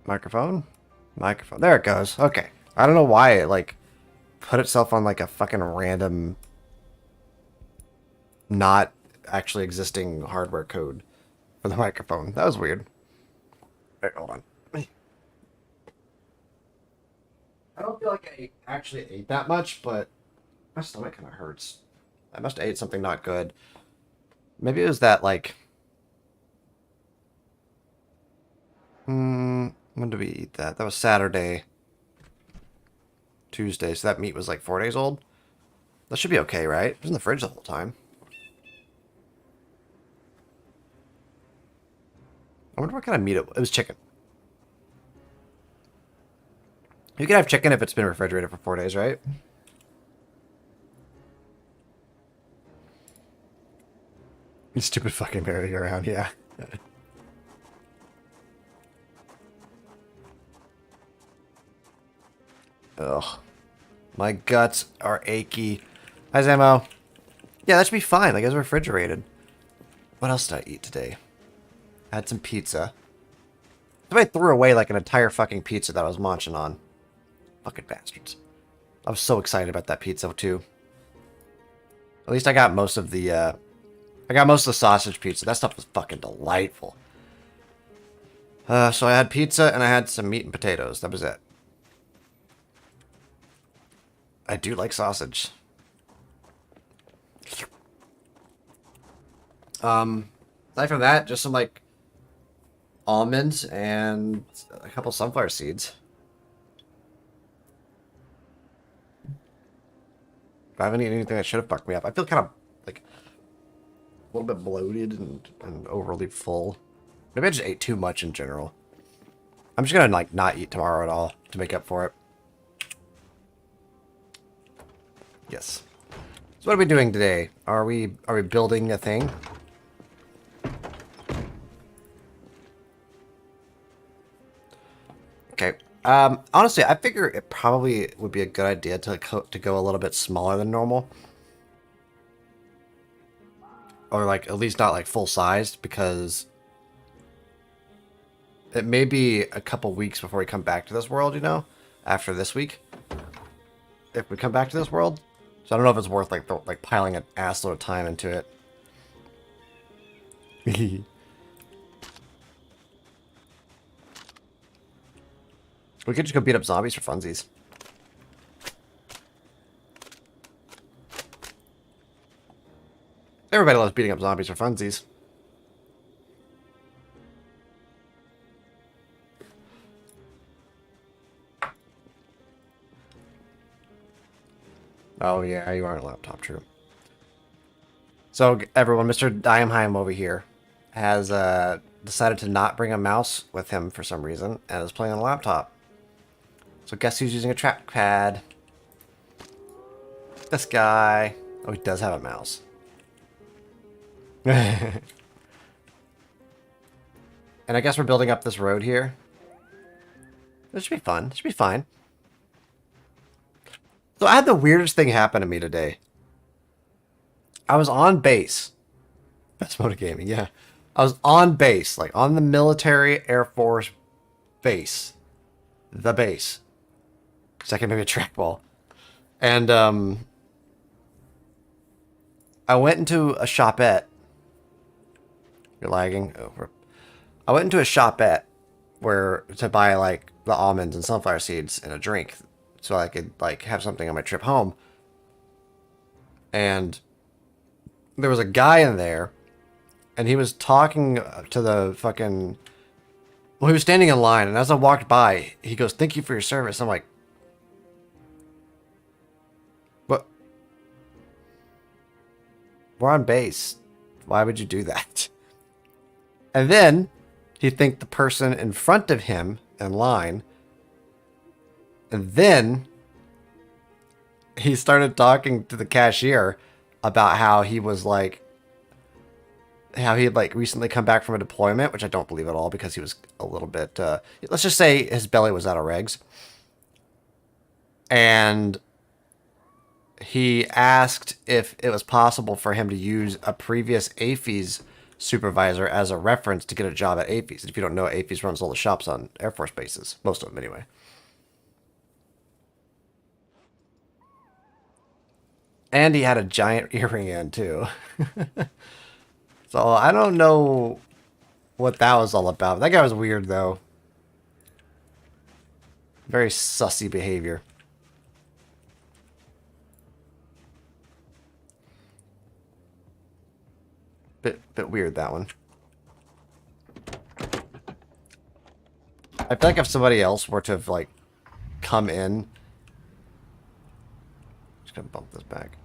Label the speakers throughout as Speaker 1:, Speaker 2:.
Speaker 1: Microphone? Microphone. There it goes. Okay. I don't know why it, like, put itself on, like, a fucking random, not actually existing hardware code for the microphone. That was weird. Wait, hold on. feel like I actually ate that much, but my stomach kind of hurts. I must have ate something not good. Maybe it was that, like... when did we eat that? That was Saturday. Tuesday, so that meat was like 4 days old. That should be okay, right? It was in the fridge the whole time. I wonder what kind of meat it was. It was chicken. You can have chicken if it's been refrigerated for 4 days, right? You stupid fucking merry-go-round, yeah. Ugh. My guts are achy. Hi, Zamo. Yeah, that should be fine. Like, it was refrigerated. What else did I eat today? I had some pizza. Somebody threw away, like, an entire fucking pizza that I was munching on. Fucking bastards. I was so excited about that pizza, too. At least I got most of the, I got most of the sausage pizza. That stuff was fucking delightful. So I had pizza and I had some meat and potatoes. That was it. I do like sausage. Aside from that, just some, like, almonds and a couple sunflower seeds. I haven't eaten anything that should have fucked me up. I feel kind of, like, a little bit bloated and overly full. Maybe I just ate too much in general. I'm just gonna, like, not eat tomorrow at all to make up for it. Yes. So what are we doing today? Are we building a thing? Okay. Honestly, I figure it probably would be a good idea to go a little bit smaller than normal. Or, like, at least not, like, full-sized, because it may be a couple weeks before we come back to this world, you know? After this week. If we come back to this world. So I don't know if it's worth, like, piling an assload of time into it. We could just go beat up zombies for funsies. Everybody loves beating up zombies for funsies. Oh yeah, you are on a laptop, true. So everyone, Mr. Diamheim over here has decided to not bring a mouse with him for some reason and is playing on a laptop. So guess who's using a trackpad? This guy. Oh, he does have a mouse. And I guess we're building up this road here. This should be fun. This should be fine. So I had the weirdest thing happen to me today. I was on base. Best mode of gaming, yeah. I was on base, like on the military Air Force base. The base. Second, maybe a trackball. And I went into a shopette. You're lagging. Oh, I went into a shopette where to buy like the almonds and sunflower seeds and a drink, so I could like have something on my trip home. And there was a guy in there, and he was talking to the fucking. Well, he was standing in line, and as I walked by, he goes, "Thank you for your service." I'm like, "What? We're on base. Why would you do that?" And then he thanked the person in front of him in line. And then he started talking to the cashier about how he was like, how he had like recently come back from a deployment, which I don't believe at all because he was a little bit, let's just say his belly was out of regs. And he asked if it was possible for him to use a previous AFES supervisor as a reference to get a job at AFES. And if you don't know, AFES runs all the shops on Air Force bases. Most of them, anyway. And he had a giant earring in, too. So, I don't know what that was all about. That guy was weird, though. Very sussy behavior. Bit weird, that one. I feel like if somebody else were to have, like, come in... Just gonna bump this back.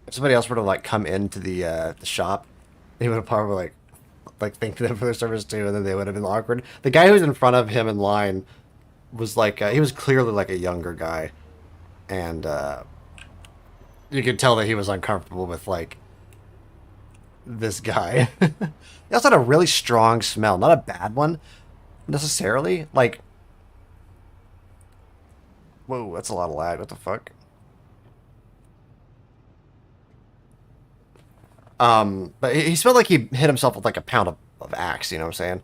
Speaker 1: If somebody else were to, like, come into the shop, they would have probably, like thanked them for their service too, and then they would have been awkward. The guy who was in front of him in line was, like, he was clearly, like, a younger guy. And, you could tell that he was uncomfortable with, like, this guy. He also had a really strong smell. Not a bad one, necessarily. Like, whoa, that's a lot of lag. What the fuck? But he smelled like he hit himself with, like, a pound of Axe, you know what I'm saying?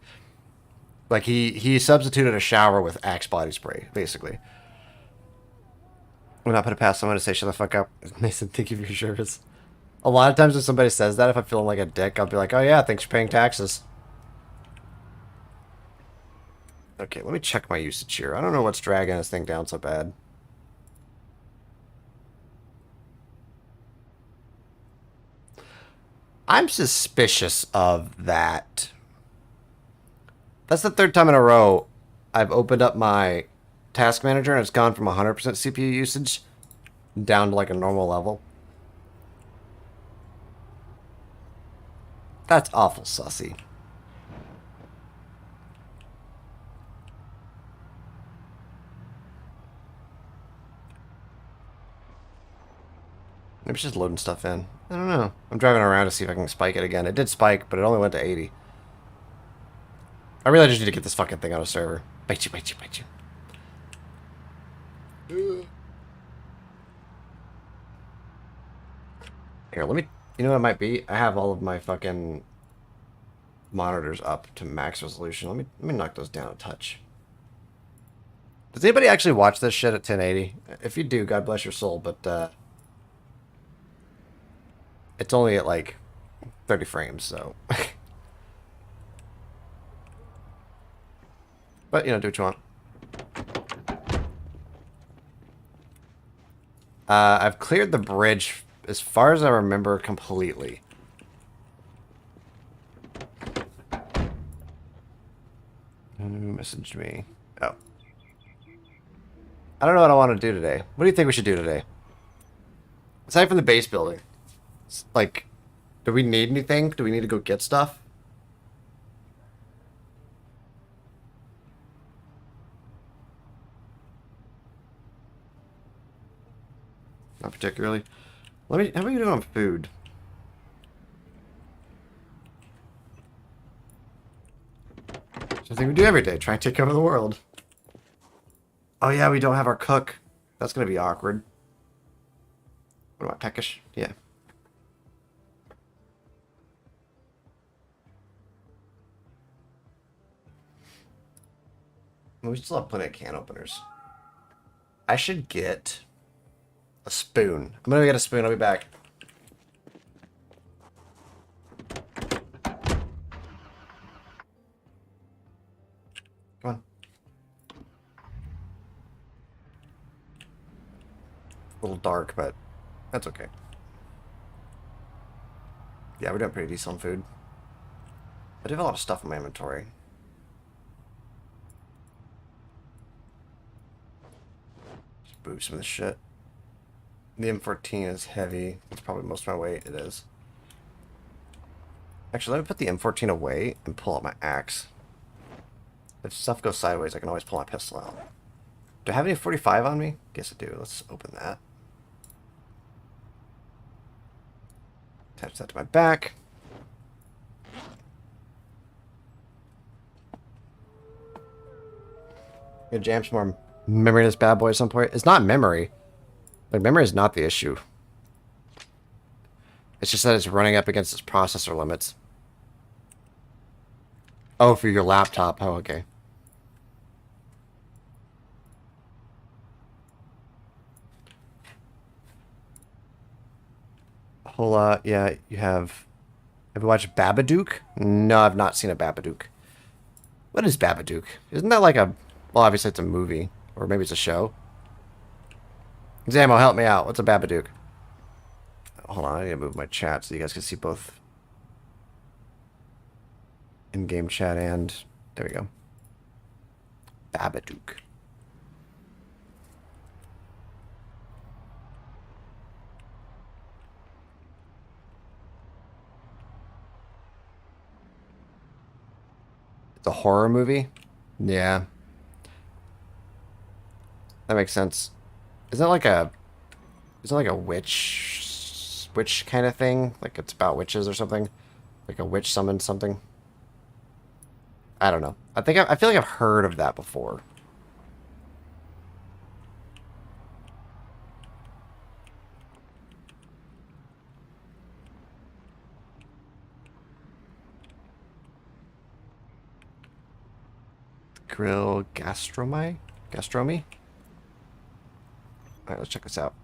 Speaker 1: Like, he substituted a shower with Axe body spray, basically. When I put it past someone to say, shut the fuck up. Mason, thank you for your service. A lot of times when somebody says that, if I'm feeling like a dick, I'll be like, oh yeah, thanks for paying taxes. Okay, let me check my usage here. I don't know what's dragging this thing down so bad. I'm suspicious of that. That's the third time in a row I've opened up my task manager and it's gone from 100% CPU usage down to, like, a normal level. That's awful sussy. Maybe it's just loading stuff in. I don't know. I'm driving around to see if I can spike it again. It did spike, but it only went to 80. I really just need to get this fucking thing on a server. Bite you, bite you, bite you. Here, let me... You know what it might be? I have all of my fucking monitors up to max resolution. Let me knock those down a touch. Does anybody actually watch this shit at 1080? If you do, God bless your soul, but it's only at, like, 30 frames, so... But, you know, do what you want. I've cleared the bridge, as far as I remember, completely. Who messaged me? Oh. I don't know what I want to do today. What do you think we should do today? Aside from the base building. Like, do we need anything? Do we need to go get stuff? Not particularly. How are you doing on food? Something we do every day. Try and take over the world. Oh yeah, we don't have our cook. That's gonna be awkward. What am I, peckish? Yeah. We still have plenty of can openers. I should get a spoon. I'm gonna get a spoon. I'll be back. Come on. A little dark, but that's okay. Yeah, we're doing pretty decent on food. I do have a lot of stuff in my inventory. Just move some of this shit. The M14 is heavy. It's probably most of my weight. It is. Actually, let me put the M14 away and pull out my axe. If stuff goes sideways, I can always pull my pistol out. Do I have any 45 on me? Guess I do. Let's open that. Attach that to my back. Gonna jam some more memory in this bad boy at some point. It's not memory. Like, memory is not the issue. It's just that it's running up against its processor limits. Oh, for your laptop. Oh, okay. Whole lot. Yeah, you have... Have you watched Babadook? No, I've not seen a Babadook. What is Babadook? Isn't that like a... Well, obviously it's a movie. Or maybe it's a show. Zamo, help me out. What's a Babadook? hold on, I need to move my chat so you guys can see both in-game chat and... There we go. Babadook. It's a horror movie? Yeah. That makes sense. Is that like a... Is it like a witch kind of thing? Like it's about witches or something? Like a witch summoned something? I don't know. I feel like I've heard of that before. Grill gastromy? Gastromy? Alright, let's check this out.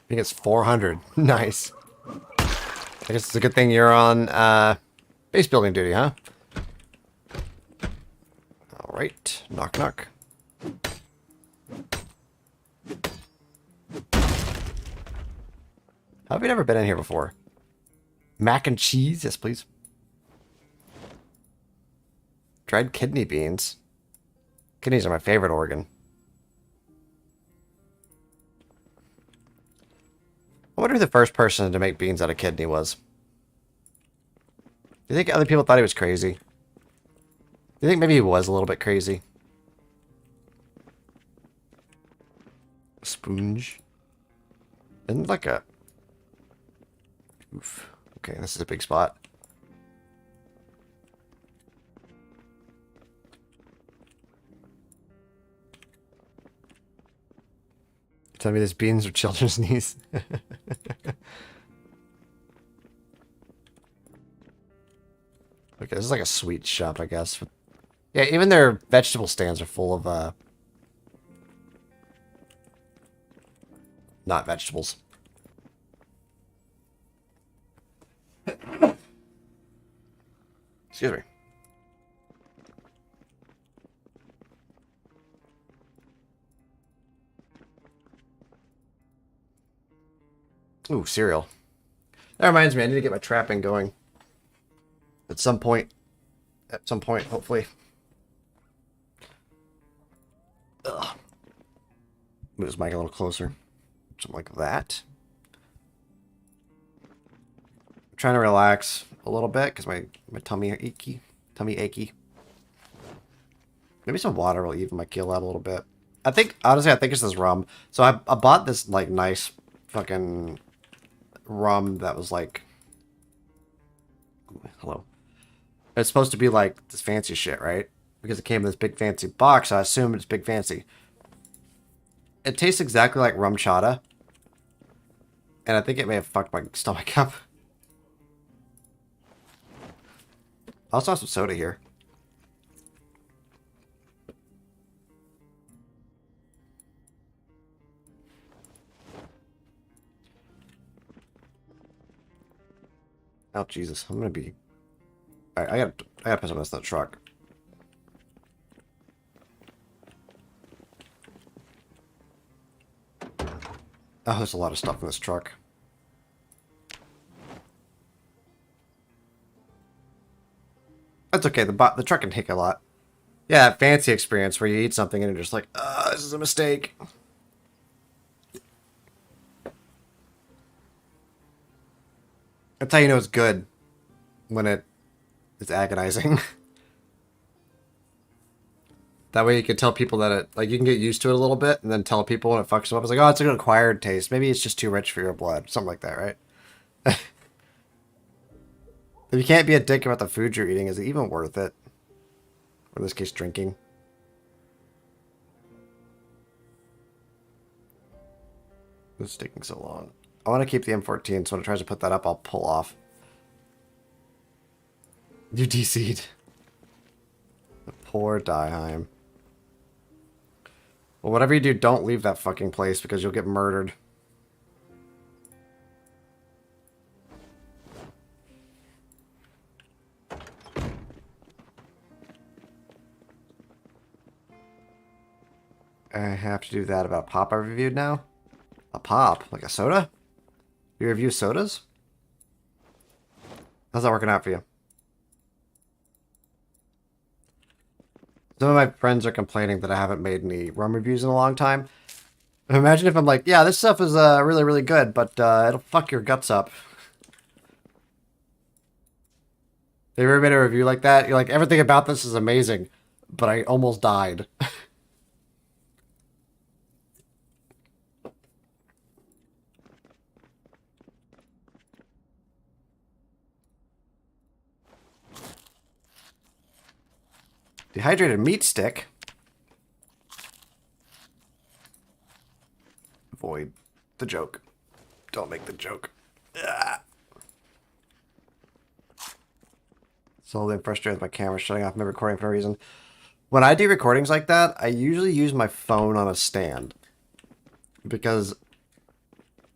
Speaker 1: I think it's 400. Nice. I guess it's a good thing you're on base building duty, huh? Alright. Knock, knock. How have you never been in here before? Mac and cheese? Yes, please. Dried kidney beans. Kidneys are my favorite organ. I wonder who the first person to make beans out of kidney was. Do you think other people thought he was crazy? Do you think maybe he was a little bit crazy? Sponge. Isn't like a... Oof. Okay, this is a big spot. Tell me these beans are children's knees. Okay, this is like a sweet shop, I guess. Yeah, even their vegetable stands are full of, not vegetables. Excuse me. Ooh, cereal. That reminds me, I need to get my trapping going. At some point. At some point, hopefully. Ugh. Move this mic a little closer. Something like that. I'm trying to relax a little bit because my tummy achy. Tummy achy. Maybe some water will even my keel out a little bit. I think, honestly, I think it's this rum. So I bought this, like, nice fucking rum that was like... Ooh, hello. It's supposed to be like this fancy shit, right? Because it came in this big fancy box, I assume it's big fancy. It tastes exactly like rum chata. And I think it may have fucked my stomach up. I also have some soda here. Oh, Jesus. I'm gonna be... Alright, I gotta put some of this in the truck. Oh, there's a lot of stuff in this truck. That's okay, the truck can take a lot. Yeah, that fancy experience where you eat something and you're just like, oh, this is a mistake. That's how you know it's good. When it's agonizing. That way you can tell people that it, like, you can get used to it a little bit and then tell people when it fucks them up. It's like, oh, it's an acquired taste. Maybe it's just too rich for your blood. Something like that, right? If you can't be a dick about the food you're eating, is it even worth it? Or in this case, drinking. This is taking so long. I want to keep the M14, so when it tries to put that up, I'll pull off. You DC'd. The poor Dieheim. Well, whatever you do, don't leave that fucking place because you'll get murdered. I have to do that about a pop I reviewed now. A pop? Like a soda? You review sodas? How's that working out for you? Some of my friends are complaining that I haven't made any rum reviews in a long time. Imagine if I'm like, yeah, this stuff is really, really good, but it'll fuck your guts up. Have you ever made a review like that? You're like, everything about this is amazing, but I almost died. Dehydrated meat stick. Avoid the joke. Don't make the joke. Ah. Slowly frustrated with my camera shutting off my recording for no reason. When I do recordings like that, I usually use my phone on a stand. Because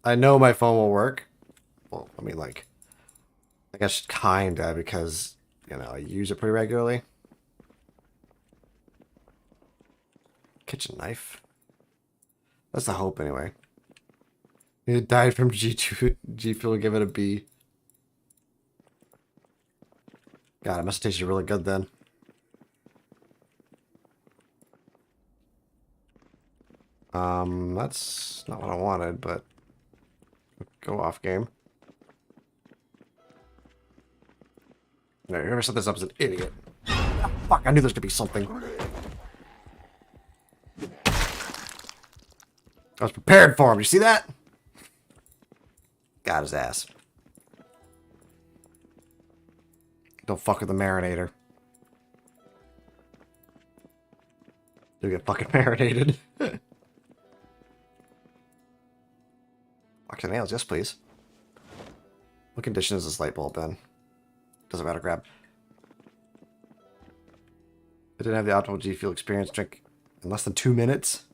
Speaker 1: I know my phone will work. Well, I mean, like, I guess kinda, because, you know, I use it pretty regularly. Kitchen knife. That's the hope, anyway. It died from G2, G Fuel, give it a B. God, it must have tasted really good then. That's not what I wanted, but go off game. No, whoever set this up is an idiot. Oh, fuck, I knew there's gonna be something. I was prepared for him. You see that? Got his ass. Don't fuck with the marinator. You get fucking marinated. Watch the nails, yes please. What condition is this light bulb in? Doesn't matter, grab. I didn't have the optimal G Fuel experience. Drink in less than 2 minutes.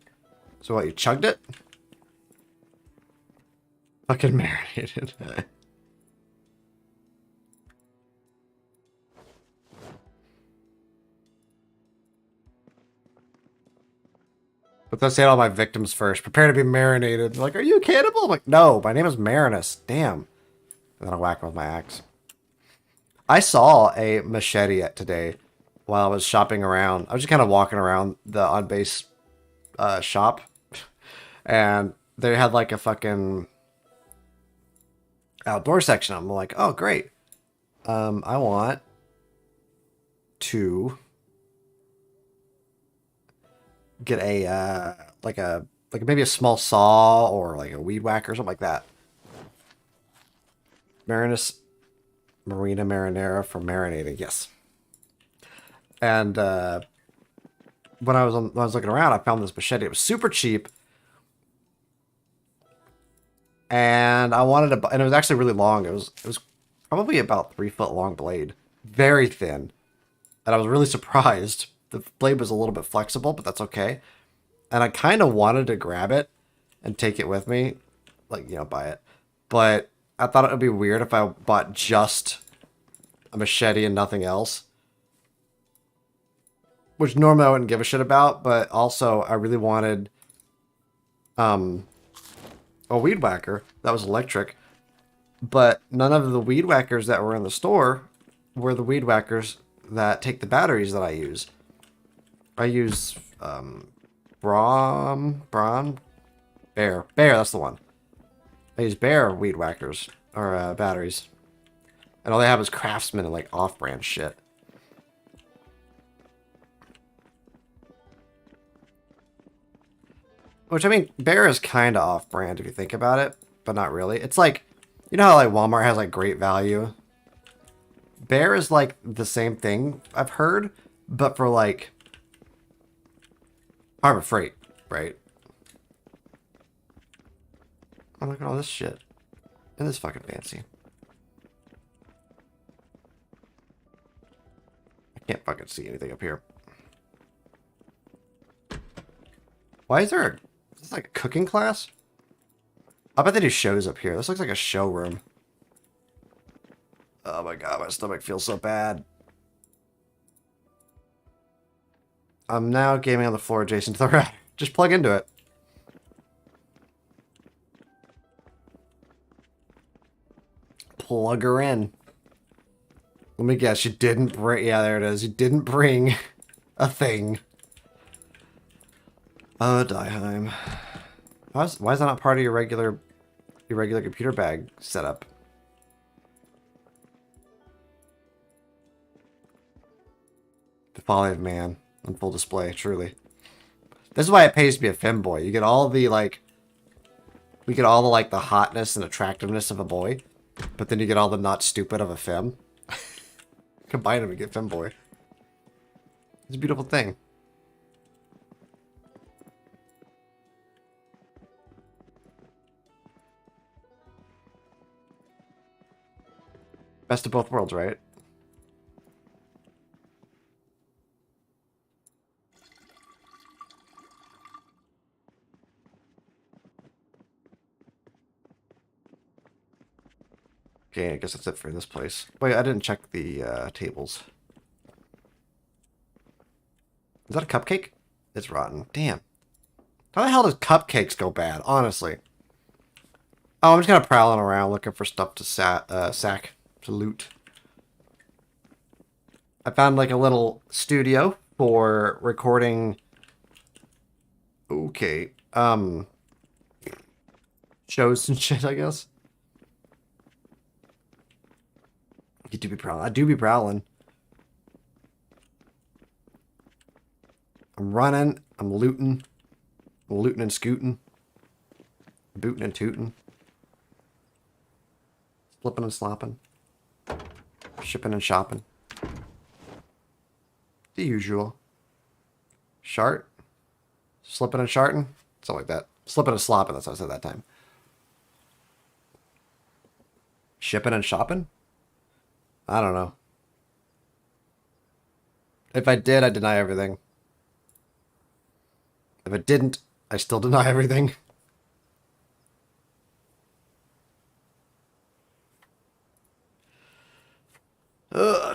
Speaker 1: So what, you chugged it? Fucking marinated. But let's say all my victims first. Prepare to be marinated. They're like, are you a cannibal? I'm like, no, my name is Marinus. Damn. And then I whack him with my axe. I saw a machete today while I was shopping around. I was just kind of walking around the on-base shop. And they had like a fucking outdoor section. I'm like, oh, great. I want to get a like maybe a small saw or like a weed whacker or something like that. Marinus Marina Marinara for marinating, yes. And when I was looking around, I found this machete. It was super cheap, and I wanted to buy, and it was actually really long. It was probably about 3 foot long blade, very thin, and I was really surprised. The blade was a little bit flexible, but that's okay. And I kind of wanted to grab it and take it with me, like, you know, buy it. But I thought it would be weird if I bought just a machete and nothing else. Which normally I wouldn't give a shit about, but also I really wanted a weed whacker that was electric. But none of the weed whackers that were in the store were the weed whackers that take the batteries that I use. I use Bear, that's the one. I use Bear weed whackers, or batteries. And all they have is Craftsman and like off-brand shit. Which, I mean, Bear is kind of off-brand if you think about it, but not really. It's like, you know how like Walmart has like great value? Bear is like the same thing, I've heard, but for like Harbor Freight, right? Oh, look at all this shit. And this fucking fancy. I can't fucking see anything up here. Why is there a... Is this like a cooking class? I bet they do shows up here. This looks like a showroom. Oh my god, my stomach feels so bad. I'm now gaming on the floor adjacent to the router. Just plug into it. Plug her in. Let me guess, you didn't bring... Yeah, there it is. You didn't bring a thing. Oh, Dieheim. Why is that not part of your regular computer bag setup? The folly of man on full display, truly. This is why it pays to be a femboy. You get all the, like... We get all the, like, the hotness and attractiveness of a boy. But then you get all the not stupid of a femme. Combine them and get femboy. It's a beautiful thing. Best of both worlds, right? Okay, I guess that's it for this place. Wait, I didn't check the tables. Is that a cupcake? It's rotten. Damn. How the hell does cupcakes go bad, honestly? Oh, I'm just kind of prowling around looking for stuff to sack, to loot. I found like a little studio for recording... Okay. Shows and shit, I guess. You do be prowling. I do be prowling. I'm running. I'm looting. I'm looting and scooting. Booting and tooting. Flipping and slopping. Shipping and shopping. The usual. Shart. Slipping and sharting. Something like that. Slipping and slopping. That's what I said that time. Shipping and shopping? I don't know. If I did, I deny everything. If I didn't, I still deny everything.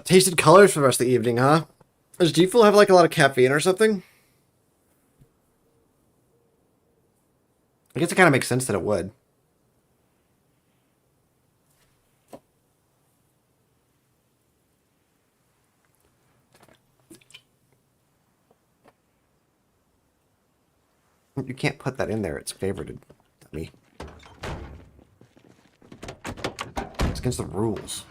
Speaker 1: Tasted colors for the rest of the evening, huh? Does G Fuel have like a lot of caffeine or something? I guess it kind of makes sense that it would. You can't put that in there. It's favorited. Me. It's against the rules.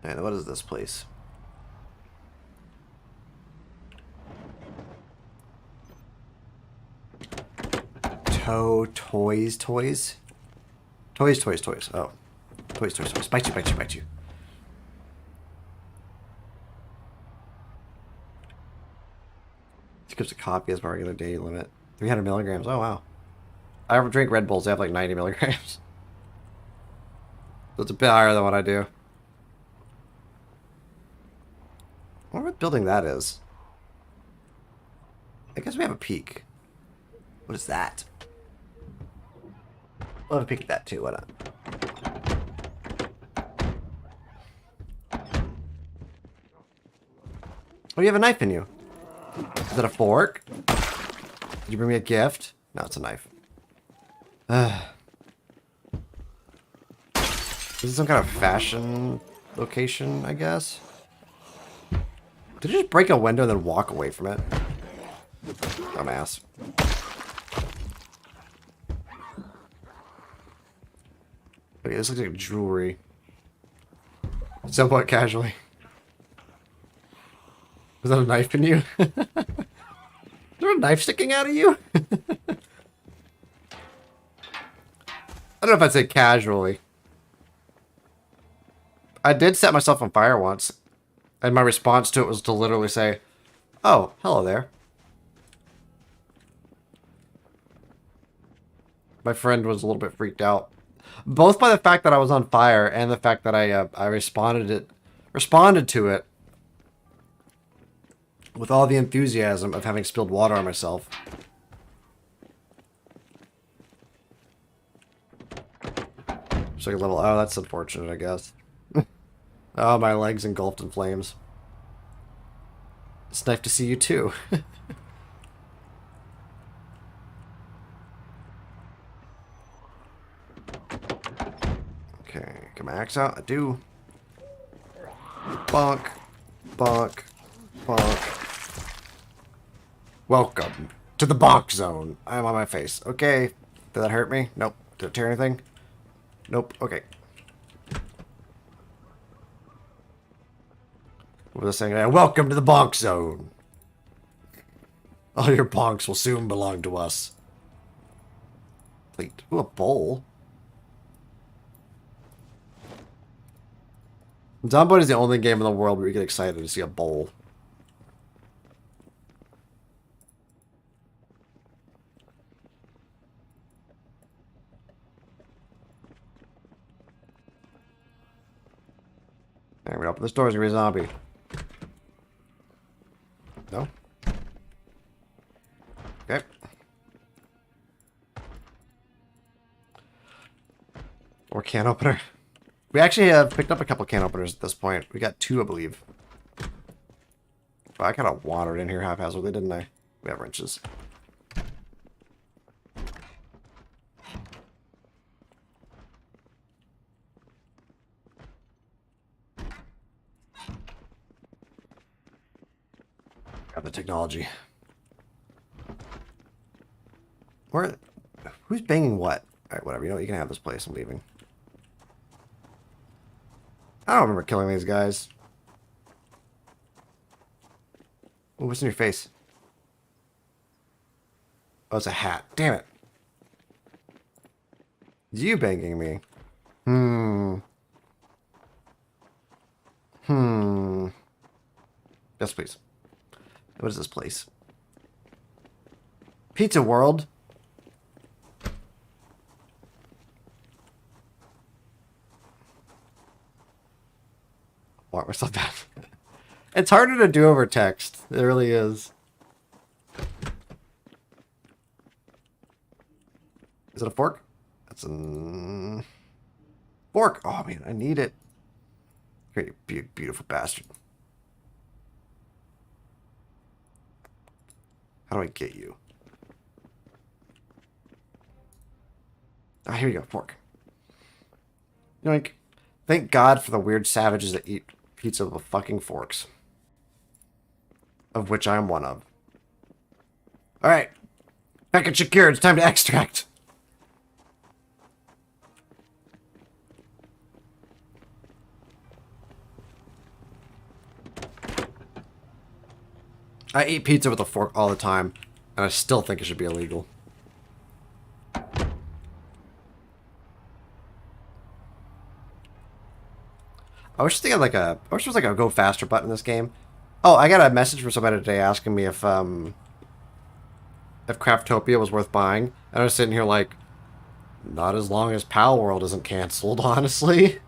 Speaker 1: And what is this place? Toys. Toys. Oh. Toys. Bite you. Gives a copy as my regular daily limit. 300 milligrams. Oh, wow. I ever drink Red Bulls. They have like 90 milligrams. So it's a bit higher than what I do. I wonder what building that is. I guess we have a peek. What is that? We'll have a peek at that too. Why not? Oh, you have a knife in you. Is that a fork? Did you bring me a gift? No, it's a knife. This is some kind of fashion location, I guess. Did you just break a window and then walk away from it? Dumbass. Okay, this looks like jewelry. Somewhat casually. Was that a knife in you? Is there a knife sticking out of you? I don't know if I'd say casually. I did set myself on fire once. And my response to it was to literally say, "Oh, hello there." My friend was a little bit freaked out. Both by the fact that I was on fire and the fact that I responded to it with all the enthusiasm of having spilled water on myself. It's like a little, oh, that's unfortunate, I guess. Oh, my legs engulfed in flames. It's nice to see you too. Okay, get my axe out. I do. Bonk. Bonk. Bonk. Welcome to the bonk zone. I'm on my face. Okay. Did that hurt me? Nope. Did it tear anything? Nope. Okay. What was I saying? Welcome to the bonk zone. All your bonks will soon belong to us. Plate. Ooh, a bowl. Zomboid is the only game in the world where you get excited to see a bowl. There we open this door, there's gonna be a zombie. No? Okay. Or can opener. We actually have picked up a couple can openers at this point. We got 2, I believe. But I kind of wandered in here haphazardly, didn't I? We have wrenches. Got the technology. Where? Who's banging what? Alright, whatever. You know what? You can have this place. I'm leaving. I don't remember killing these guys. Oh, what's in your face? Oh, it's a hat. Damn it. You banging me. Yes, please. What is this place? Pizza World? Walk myself down. It's harder to do over text. It really is. Is it a fork? That's a fork. Oh man, I need it. Great, beautiful bastard. How do I get you? Ah, here you go, fork. Yoink. Thank God for the weird savages that eat pizza with fucking forks. Of which I am one of. Alright. Package secured. It's time to extract. I eat pizza with a fork all the time, and I still think it should be illegal. I wish they had like a. I wish there was like a go faster button in this game. Oh, I got a message from somebody today asking me if Craftopia was worth buying, and I was sitting here like, not as long as Pal World isn't canceled, honestly.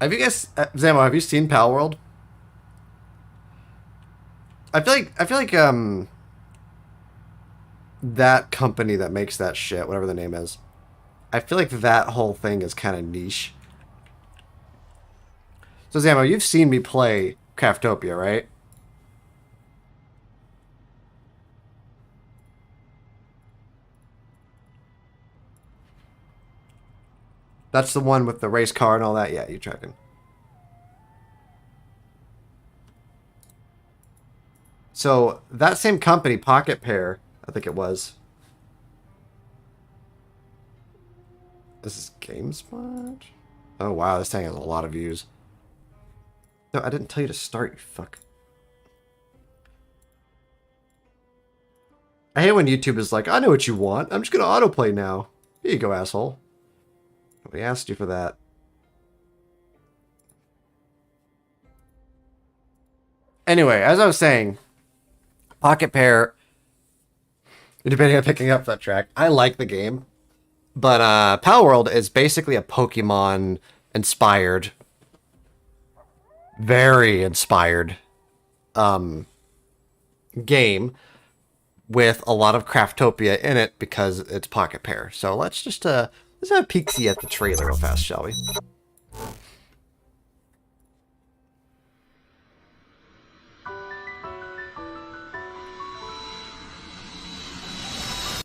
Speaker 1: Have you guys, Zamo? Have you seen Pal World? I feel like that company that makes that shit, whatever the name is, I feel like that whole thing is kind of niche. So Zamo, you've seen me play Craftopia, right? That's the one with the race car and all that? Yeah, you tracking. So, that same company, Pocket Pair, I think it was. This is GameSpot? Oh wow, this thing has a lot of views. No, I didn't tell you to start, you fuck. I hate when YouTube is like, I know what you want. I'm just gonna autoplay now. Here you go, asshole. Nobody asked you for that. Anyway, as I was saying, Pocket Pair, depending on picking up that track, I like the game. But Pal World is basically a Pokemon inspired, very inspired game with a lot of Craftopia in it because it's Pocket Pair. So let's just Let's have a peek-see at the trailer real fast, shall we?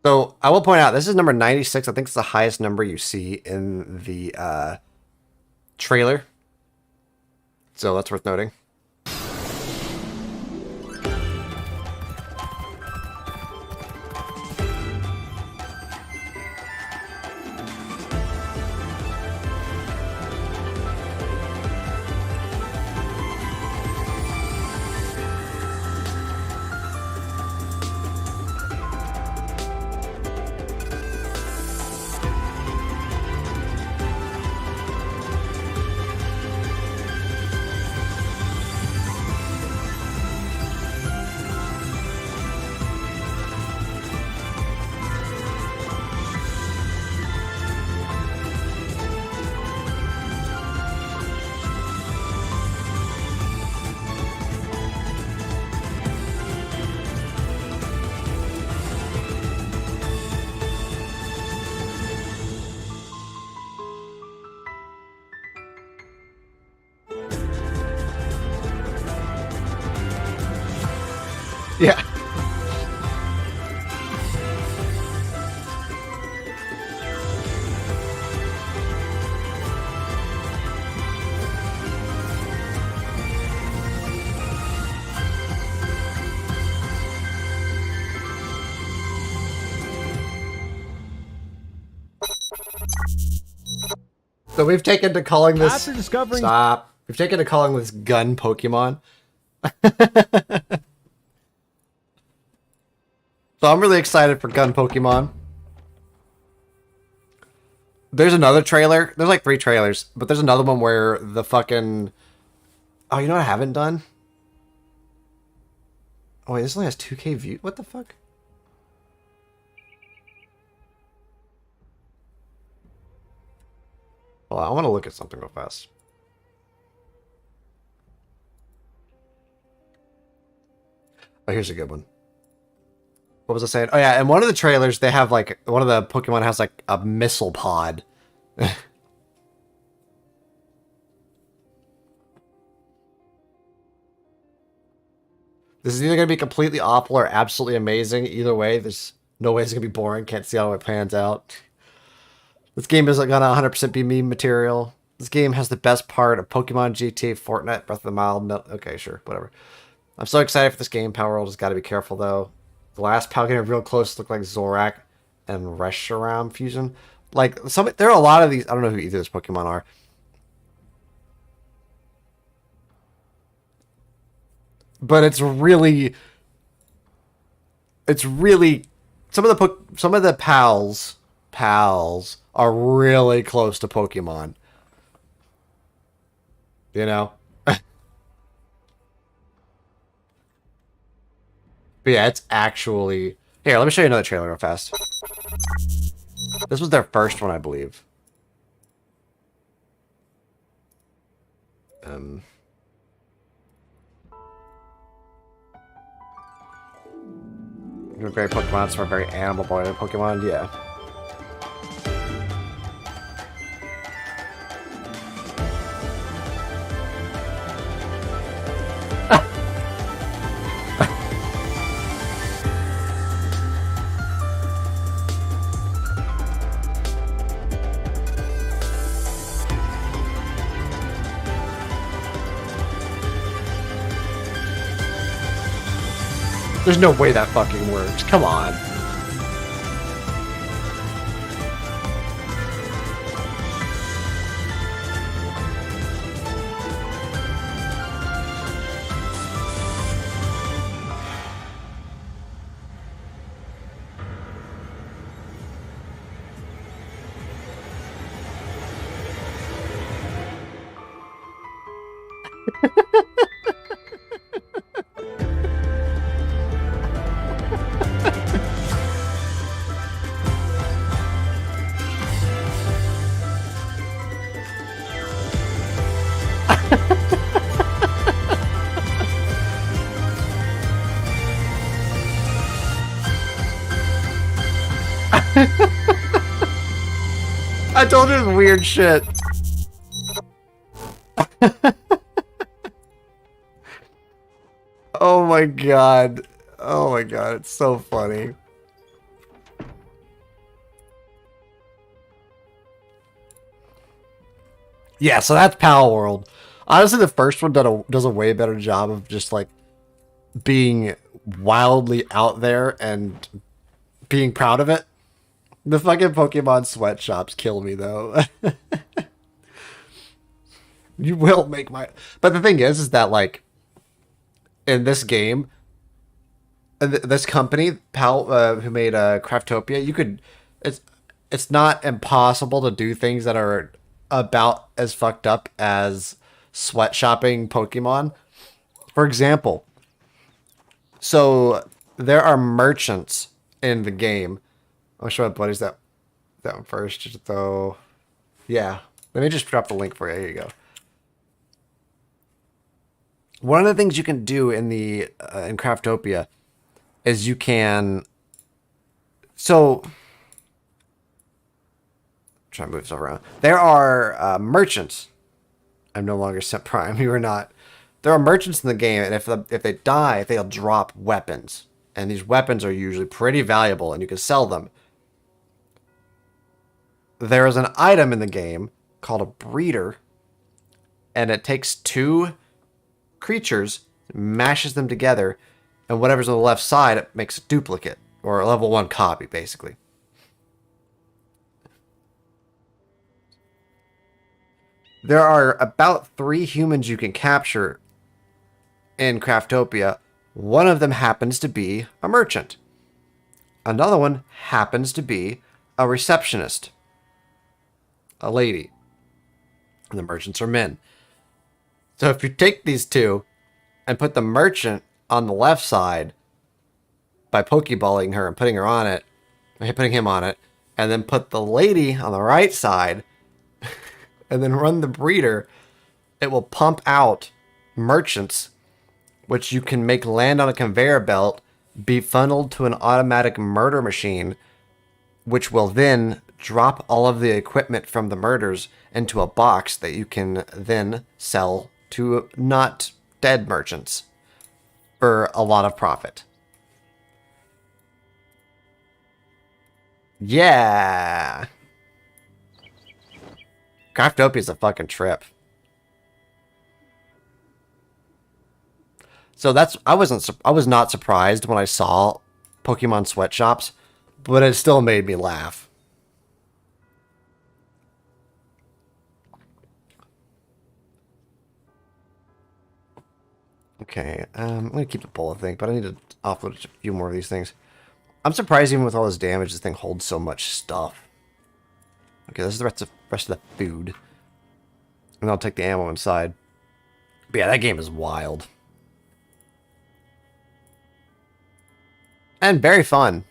Speaker 1: So, I will point out, this is number 96. I think it's the highest number you see in the trailer. So, that's worth noting. Yeah. So we've taken to calling this...
Speaker 2: After discovering...
Speaker 1: Stop. We've taken to calling this gun Pokemon. So I'm really excited for gun Pokemon. There's another trailer. There's like 3 trailers. But there's another one where the fucking... Oh, you know what I haven't done? Oh, wait, this only has 2K views? What the fuck? Well, I want to look at something real fast. Oh, here's a good one. What was I saying? Oh, yeah, in one of the trailers, they have, like, one of the Pokemon has, like, a missile pod. This is either going to be completely awful or absolutely amazing. Either way, there's no way it's going to be boring. Can't see how it pans out. This game isn't going to 100% be meme material. This game has the best part of Pokemon, GTA, Fortnite, Breath of the Wild. No, okay, sure, whatever. I'm so excited for this game. Power World has got to be careful, though. The last Pal getting real close looked like Zorak and Reshiram fusion. Like, there are a lot of these. I don't know who either of those Pokemon are. But it's really some of the pals are really close to Pokemon. You know? But yeah, it's actually... Here, let me show you another trailer real fast. This was their first one, I believe. You're very Pokemon, so we're very animal-oriented Pokemon, yeah. There's no way that fucking works. Come on. I told you it was weird shit. Oh my god. Oh my god, it's so funny. Yeah, so that's Pal World. Honestly, the first one does a way better job of just like being wildly out there and being proud of it. The fucking Pokemon sweatshops kill me though. You will make my. But the thing is that like in this game, this company, Pal, who made Craftopia, you could. It's not impossible to do things that are about as fucked up as sweatshopping Pokemon. For example, so there are merchants in the game. I'll show my buddies that one first, though. Yeah, let me just drop the link for you. Here you go. One of the things you can do in the in Craftopia is you can. So, try to move stuff around. There are merchants. I'm no longer Sent Prime. You are not. There are merchants in the game, and if they die, they'll drop weapons, and these weapons are usually pretty valuable, and you can sell them. There is an item in the game called a breeder, and it takes two creatures, mashes them together, and whatever's on the left side, it makes a duplicate, or a level 1 copy, basically. There are about 3 humans you can capture in Craftopia. One of them happens to be a merchant. Another one happens to be a receptionist. A lady. And the merchants are men. So if you take these two and put the merchant on the left side by Pokeballing her and putting her on it, putting him on it, and then put the lady on the right side, and then run the breeder, it will pump out merchants, which you can make land on a conveyor belt, be funneled to an automatic murder machine, which will then drop all of the equipment from the murders into a box that you can then sell to not dead merchants for a lot of profit. Yeah. Craftopia is a fucking trip. So that's I was not surprised when I saw Pokemon sweatshops, but it still made me laugh. Okay, I'm gonna keep the bullet thing, but I need to offload a few more of these things. I'm surprised even with all this damage, this thing holds so much stuff. Okay, this is the rest of the food. And I'll take the ammo inside. But yeah, that game is wild. And very fun.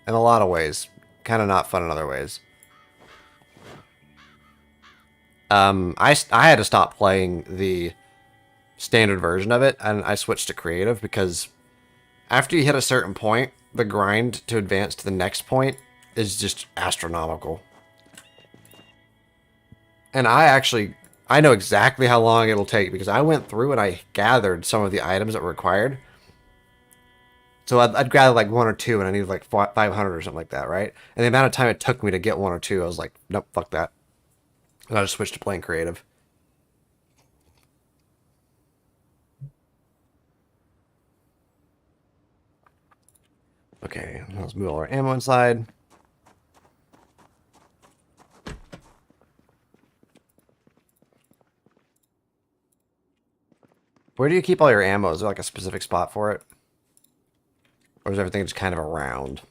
Speaker 1: In a lot of ways. Kind of not fun in other ways. I had to stop playing the standard version of it, and I switched to creative because after you hit a certain point, the grind to advance to the next point is just astronomical. And I know exactly how long it'll take because I went through and I gathered some of the items that were required. So I'd gather like 1 or 2 and I needed like 500 or something like that, right? And the amount of time it took me to get 1 or 2, I was like, nope, fuck that. And I just switched to playing creative. Okay, let's move all our ammo inside. Where do you keep all your ammo? Is there like a specific spot for it? Or is everything just kind of around?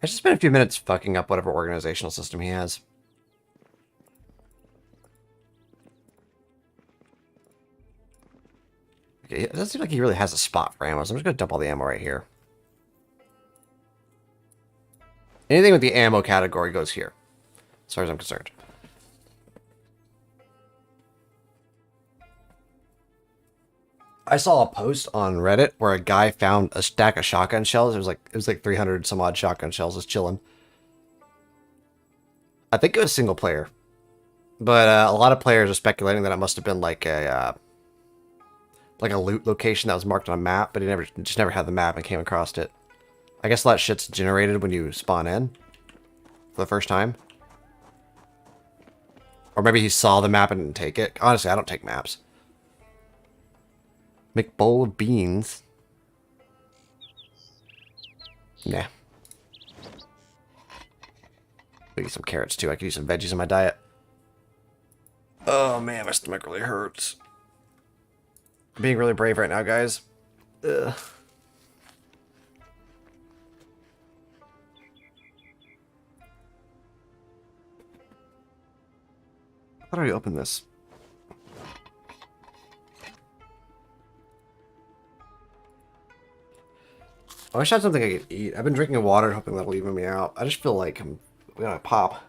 Speaker 1: I just spent a few minutes fucking up whatever organizational system he has. Okay, it doesn't seem like he really has a spot for ammo, so I'm just going to dump all the ammo right here. Anything with the ammo category goes here, as far as I'm concerned. I saw a post on Reddit where a guy found a stack of shotgun shells. It was like 300 some odd shotgun shells just chilling. I think it was single player, but a lot of players are speculating that it must have been like a loot location that was marked on a map, but he never had the map and came across it. I guess a lot of shit's generated when you spawn in for the first time. Or maybe he saw the map and didn't take it. Honestly, I don't take maps. Make bowl of beans. Nah. Maybe some carrots too. I could use some veggies in my diet. Oh man, my stomach really hurts. I'm being really brave right now, guys. Ugh. How do I open this? I wish I had something I could eat. I've been drinking water hoping that'll even me out. I just feel like I'm gonna pop.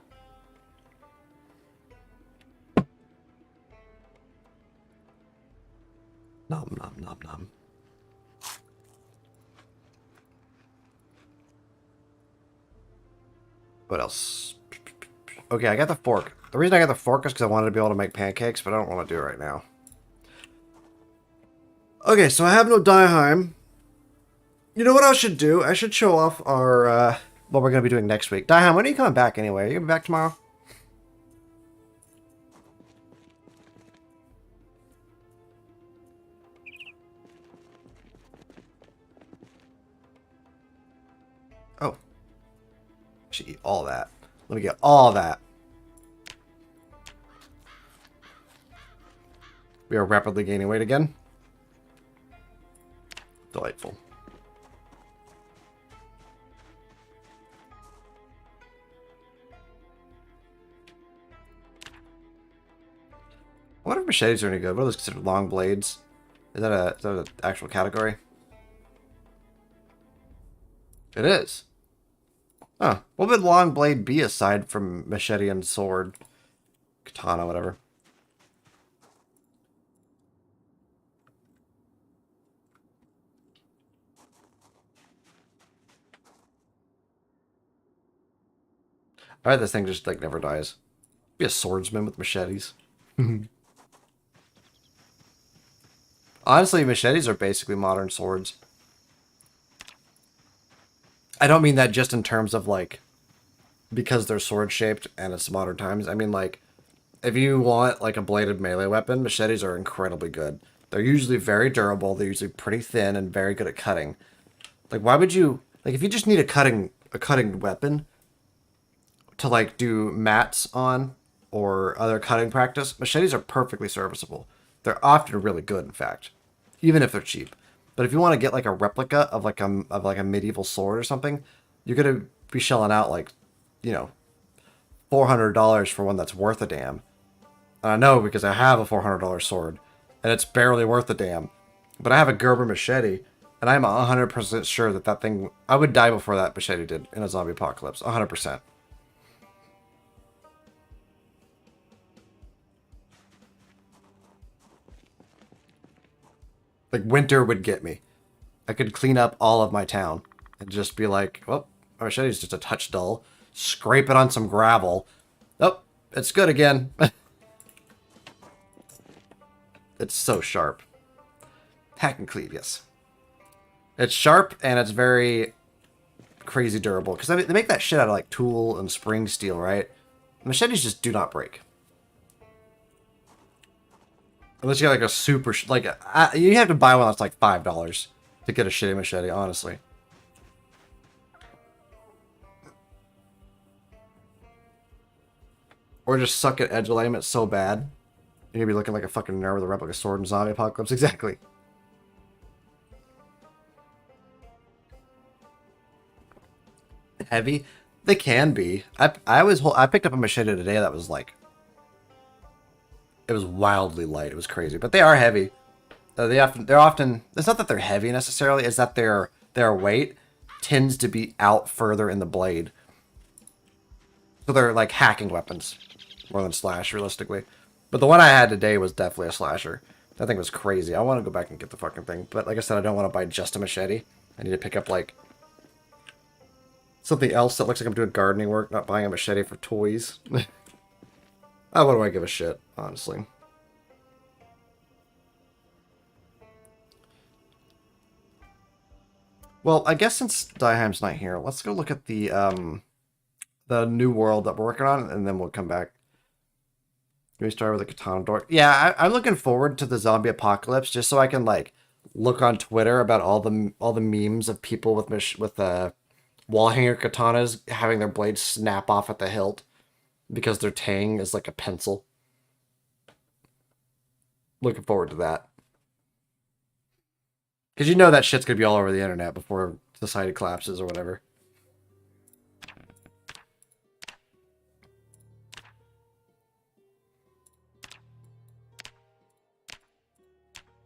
Speaker 1: Nom nom nom nom. What else? Okay, I got the fork. The reason I got the fork is because I wanted to be able to make pancakes, but I don't want to do it right now. Okay, so I have no Daiheim. You know what I should do? I should show off our, what we're going to be doing next week. Daiheim, when are you coming back anyway? Are you going to be back tomorrow? Oh. I should eat all that. Let me get all that. We are rapidly gaining weight again. Delightful. I wonder if machetes are any good. What are those considered? Long blades? Is that an actual category? It is. Oh, what would long blade be aside from machete and sword? Katana, whatever. I bet this thing just like never dies. Be a swordsman with machetes. Honestly, machetes are basically modern swords. I don't mean that just in terms of like because they're sword shaped and it's modern times. I mean like if you want like a bladed melee weapon, machetes are incredibly good. They're usually very durable, they're usually pretty thin and very good at cutting. Like why would you like if you just need a cutting weapon to like do mats on or other cutting practice, machetes are perfectly serviceable. They're often really good, in fact, even if they're cheap. But if you want to get like a replica of like a medieval sword or something, you're gonna be shelling out like, you know, $400 for one that's worth a damn. And I know because I have a $400 sword, and it's barely worth a damn. But I have a Gerber machete, and I'm 100% sure that thing I would die before that machete did in a zombie apocalypse. 100%. Like, winter would get me. I could clean up all of my town and just be like, well, my machete's just a touch dull. Scrape it on some gravel. Oh, it's good again. It's so sharp. Hack and cleave, yes. It's sharp and it's very crazy durable. Because I mean, they make that shit out of like tool and spring steel, right? Machetes just do not break. Unless you got like a super, you have to buy one that's like $5 to get a shitty machete, honestly. Or just suck at edge alignment so bad, you're gonna be looking like a fucking nerd with a replica sword in zombie apocalypse. Exactly. Heavy? They can be. I picked up a machete today that was like, it was wildly light. It was crazy, but they are heavy. They're often. It's not that they're heavy necessarily. It's that their weight tends to be out further in the blade. So they're like hacking weapons more than slash, realistically. But the one I had today was definitely a slasher. That thing was crazy. I want to go back and get the fucking thing. But like I said, I don't want to buy just a machete. I need to pick up, like, something else that looks like I'm doing gardening work, not buying a machete for toys. Oh, what do I give a shit, honestly? Well, I guess since Dieheim's not here, let's go look at the new world that we're working on, and then we'll come back. We start with the katana door. Yeah, I'm looking forward to the zombie apocalypse just so I can like look on Twitter about all the memes of people with wall hanger katanas having their blades snap off at the hilt because their tang is like a pencil. Looking forward to that. Because you know that shit's gonna be all over the internet before society collapses or whatever.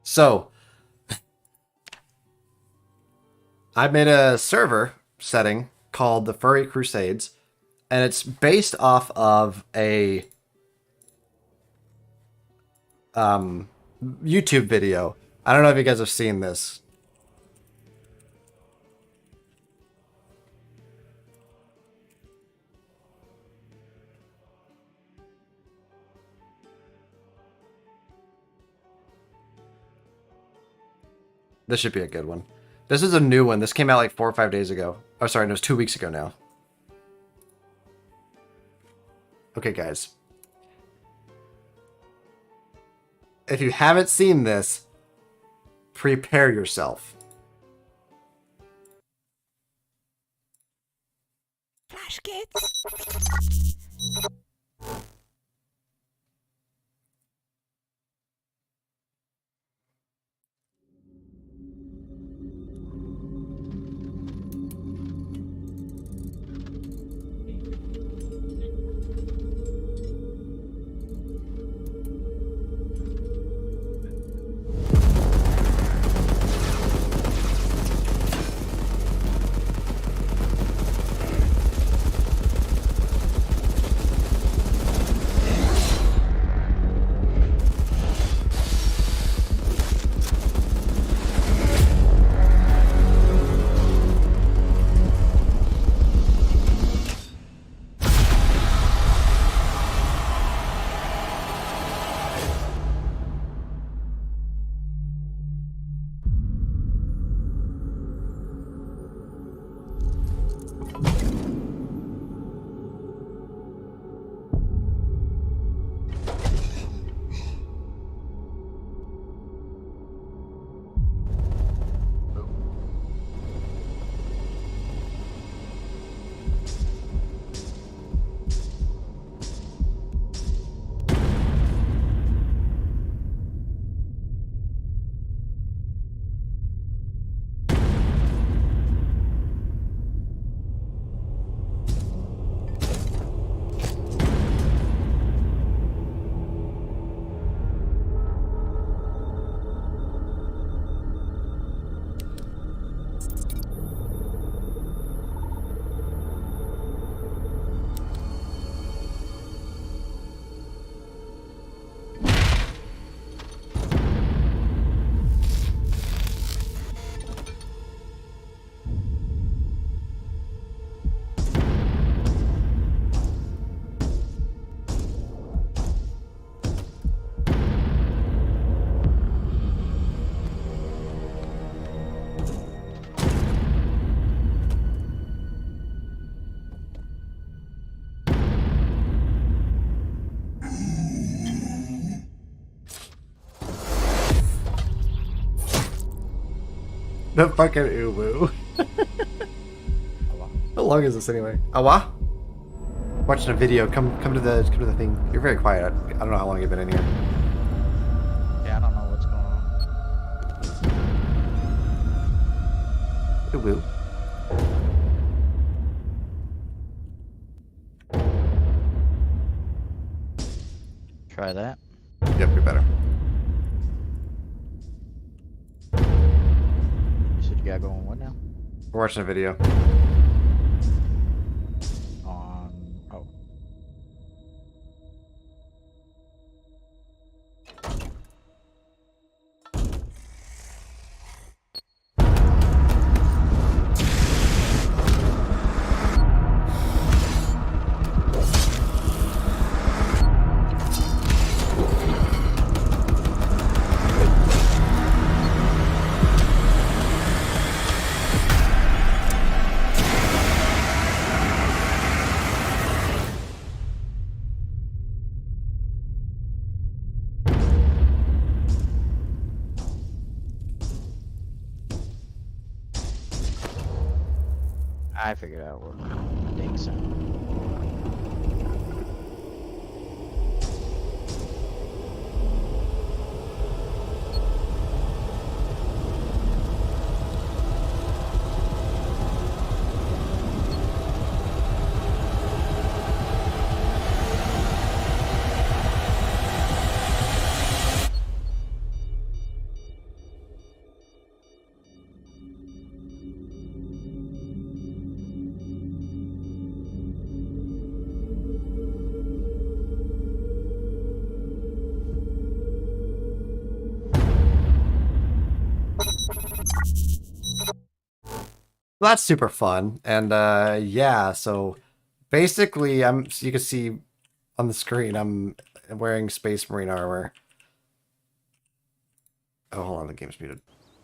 Speaker 1: So, I made a server setting called the Furry Crusades, and it's based off of a YouTube video. I don't know if you guys have seen this. This should be a good one. This is a new one. This came out like 4 or 5 days ago. Oh, sorry, no, it was 2 weeks ago now. Okay, guys. If you haven't seen this, prepare yourself.
Speaker 2: Flash kids.
Speaker 1: The fucking uwu. How long is this anyway? Awa? Watching a video. Come to the thing. You're very quiet. I don't know how long you've been in here.
Speaker 2: Yeah, I don't know what's going on.
Speaker 1: Uwu.
Speaker 2: Try that.
Speaker 1: Yep, you're better.
Speaker 2: So you got going what now?
Speaker 1: We're watching a video.
Speaker 2: On oh. I figured out what makes sense.
Speaker 1: That's super fun. And yeah, so basically so you can see on the screen I'm wearing Space Marine armor. Oh, hold on, the game's muted.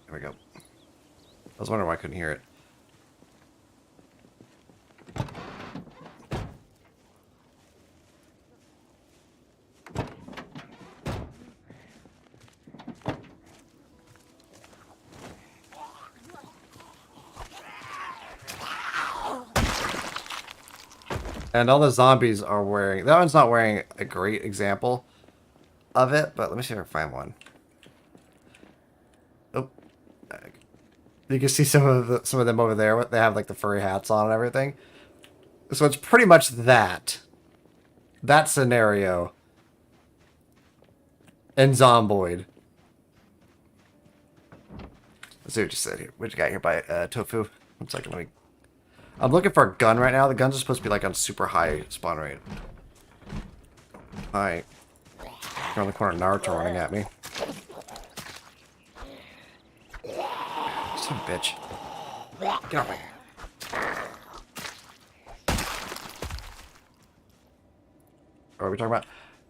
Speaker 1: There we go. I was wondering why I couldn't hear it. And all the zombies are wearing... That one's not wearing a great example of it, but let me see if I can find one. Oh. You can see some of them over there. They have like the furry hats on and everything. So it's pretty much that. That scenario. And Zomboid. Let's see what you said here. What you got here by Tofu? One second, let me... I'm looking for a gun right now. The guns are supposed to be like on super high spawn rate. Hi. Around the corner, Naruto running at me. Son of a bitch. Get off me. What are we talking about?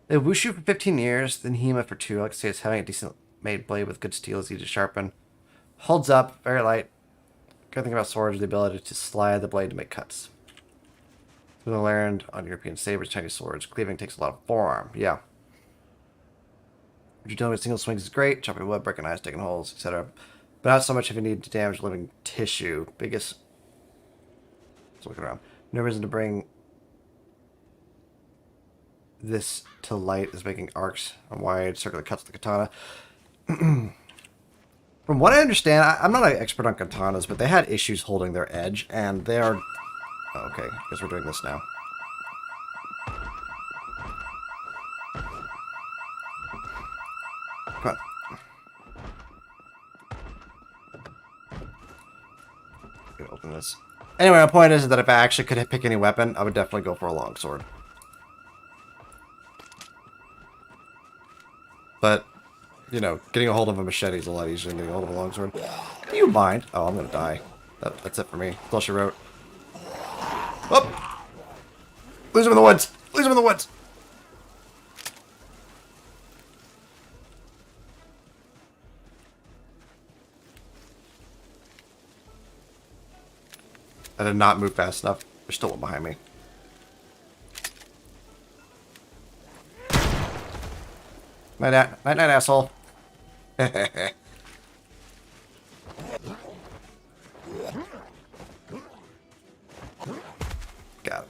Speaker 1: They Wushu for 15 years, then Hema for 2. I like to say it's having a decent made blade with good steel, easy to sharpen. Holds up, very light. Good thing about swords is the ability to slide the blade to make cuts. We learned on European sabers, Chinese swords. Cleaving takes a lot of forearm. Yeah. What you're doing with single swings is great. Chopping wood, breaking ice, digging holes, etc. But not so much if you need to damage living tissue. Biggest... Let's look around. No reason to bring this to light is making arcs on wide circular cuts with the katana. From what I understand, I'm not an expert on katanas, but they had issues holding their edge, and they are... Oh, okay, I guess we're doing this now. Come on. Gonna open this. Anyway, my point is that if I actually could pick any weapon, I would definitely go for a longsword. But, you know, getting a hold of a machete is a lot easier than getting a hold of a longsword. Do you mind? Oh, I'm gonna die. That's it for me. That's all she wrote. Oh! Lose him in the woods! Lose him in the woods! I did not move fast enough. There's still one behind me. Night, asshole. Got him.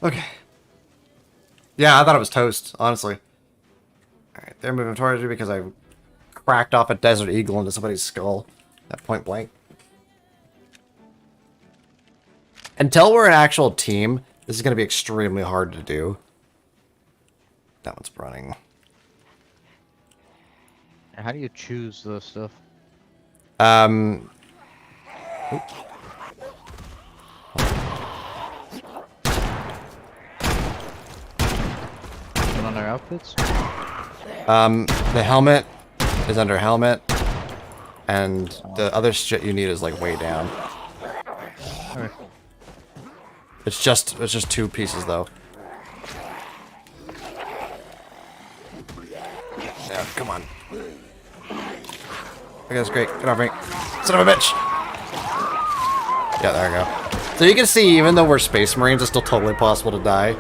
Speaker 1: Okay. Yeah, I thought it was toast, honestly. Alright, they're moving towards me because I cracked off a desert eagle into somebody's skull at point blank. Until we're an actual team, this is going to be extremely hard to do. That one's running.
Speaker 2: How do you choose this stuff?
Speaker 1: Oop.
Speaker 2: Put on their outfits?
Speaker 1: The helmet is under helmet, and the other shit you need is like way down.
Speaker 2: Alright.
Speaker 1: It's just 2 pieces though. Yeah, come on. Okay, that's great. Get off me. Son of a bitch! Yeah, there we go. So you can see, even though we're Space Marines, it's still totally possible to die.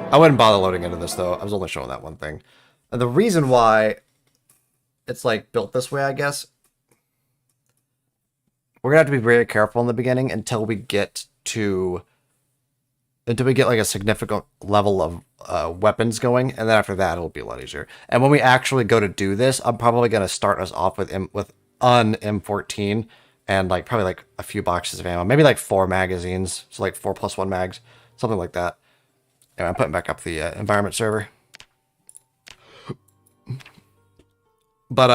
Speaker 1: I wouldn't bother loading into this though. I was only showing that one thing. And the reason why it's like built this way, I guess. We're gonna have to be very careful in the beginning until we get like a significant level of weapons going, and then after that it'll be a lot easier. And when we actually go to do this, I'm probably gonna start us off with an M14 and like probably like a few boxes of ammo, maybe like 4 magazines, so like 4+1 mags, something like that. And I'm putting back up the environment server. But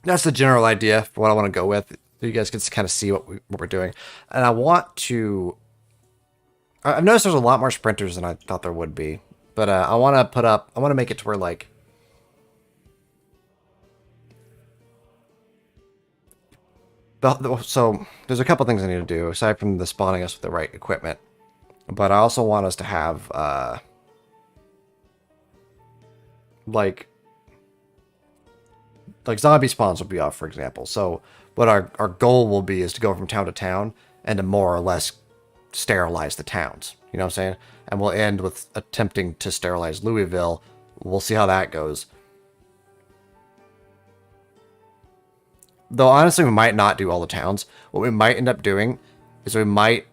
Speaker 1: that's the general idea for what I want to go with. You guys can kind of see what we're doing, and I want to. I've noticed there's a lot more sprinters than I thought there would be, but I want to put up. I want to make it to where like. So there's a couple things I need to do aside from the spawning us with the right equipment, but I also want us to have like zombie spawns will be off, for example. So what our goal will be is to go from town to town and to more or less sterilize the towns. You know what I'm saying? And we'll end with attempting to sterilize Louisville. We'll see how that goes. Though honestly, we might not do all the towns. What we might end up doing is we might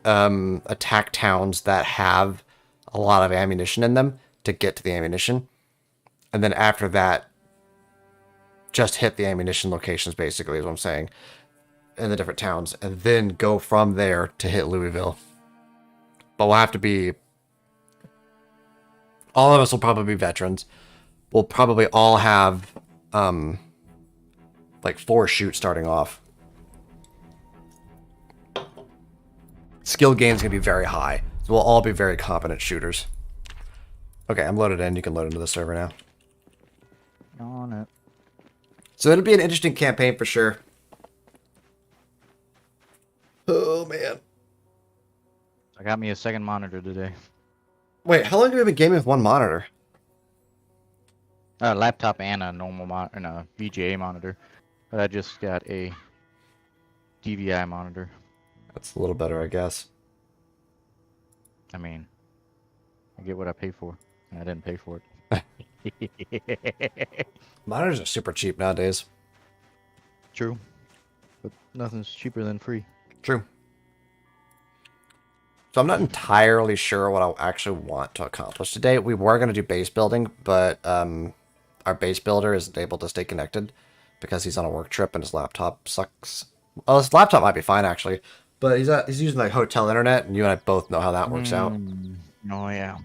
Speaker 1: attack towns that have a lot of ammunition in them to get to the ammunition. And then after that, just hit the ammunition locations, basically, is what I'm saying, in the different towns. And then go from there to hit Louisville. But we'll have to be... All of us will probably be veterans. We'll probably all have, like 4 shoots starting off. Skill gain's going to be very high. So we'll all be very competent shooters. Okay, I'm loaded in. You can load into the server now.
Speaker 2: On it.
Speaker 1: So it'll be an interesting campaign for sure. Oh, man.
Speaker 2: I got me a second monitor today.
Speaker 1: Wait, how long have you been gaming with one monitor?
Speaker 2: A laptop and a normal and a VGA monitor. But I just got a DVI monitor.
Speaker 1: That's a little better, I guess.
Speaker 2: I mean, I get what I pay for. And I didn't pay for it.
Speaker 1: Monitors are super cheap nowadays.
Speaker 2: True. But nothing's cheaper than free.
Speaker 1: True. So I'm not entirely sure what I actually want to accomplish today. We were going to do base building, but our base builder isn't able to stay connected because he's on a work trip and his laptop sucks. Well, his laptop might be fine, actually. But he's using like hotel internet, and you and I both know how that works out.
Speaker 2: Oh, yeah.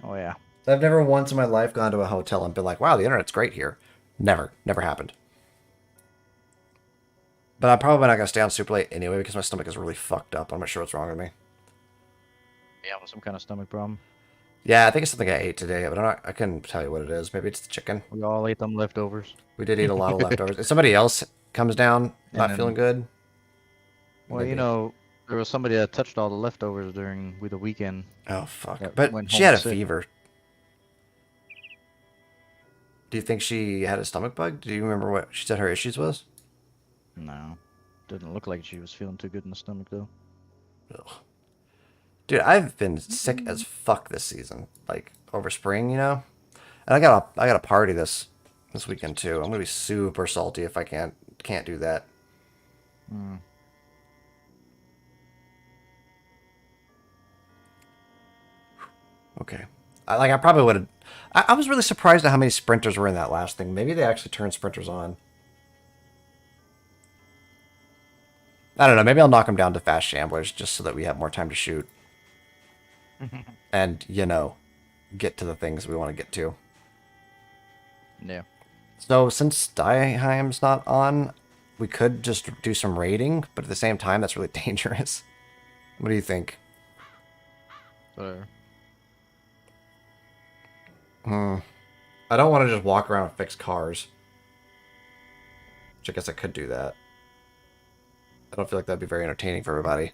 Speaker 2: Oh, yeah.
Speaker 1: I've never once in my life gone to a hotel and been like, wow, the internet's great here. Never happened. But I'm probably not going to stay on super late anyway because my stomach is really fucked up. I'm not sure what's wrong with me.
Speaker 2: Yeah, with some kind of stomach problem.
Speaker 1: Yeah, I think it's something I ate today, but I couldn't tell you what it is. Maybe it's the chicken.
Speaker 2: We all ate them leftovers.
Speaker 1: We did eat a lot of leftovers. If somebody else comes down not feeling good.
Speaker 2: Well, maybe. You know, there was somebody that touched all the leftovers during the weekend.
Speaker 1: Oh, fuck. But she had a fever. Do you think she had a stomach bug? Do you remember what she said her issues was?
Speaker 2: No. Didn't look like she was feeling too good in the stomach, though.
Speaker 1: Ugh. Dude, I've been sick as fuck this season. Like, over spring, you know? And I got a party this weekend, too. I'm gonna be super salty if I can't do that. Okay. I probably would have... I was really surprised at how many sprinters were in that last thing. Maybe they actually turned sprinters on. I don't know. Maybe I'll knock them down to fast shamblers just so that we have more time to shoot. And, you know, get to the things we want to get to.
Speaker 2: Yeah.
Speaker 1: So, since Dieheim's not on, we could just do some raiding, but at the same time, that's really dangerous. What do you think?
Speaker 2: Whatever.
Speaker 1: I don't want to just walk around and fix cars. Which I guess I could do that. I don't feel like that'd be very entertaining for everybody.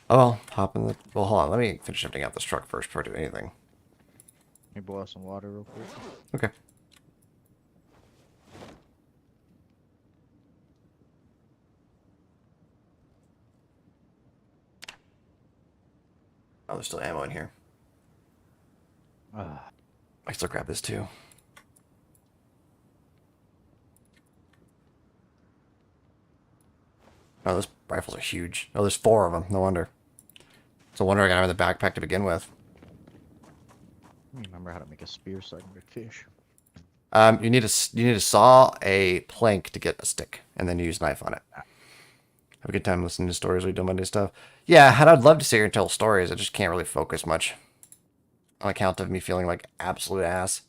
Speaker 1: Oh, well, hop in the... Well, hold on. Let me finish shifting out this truck first before I do anything.
Speaker 2: Let me boil some water real quick.
Speaker 1: Okay. Oh, there's still ammo in here.
Speaker 2: Ah,
Speaker 1: I can still grab this too. Oh, those rifles are huge. Oh, there's 4 of them. No wonder. It's a wonder I got them in the backpack to begin with.
Speaker 2: remember how to make a spear so I can get fish.
Speaker 1: You need to saw a plank to get a stick, and then you use a knife on it. Have a good time listening to stories while you do Monday stuff. Yeah, and I'd love to sit here and tell stories. I just can't really focus much on account of me feeling like absolute ass.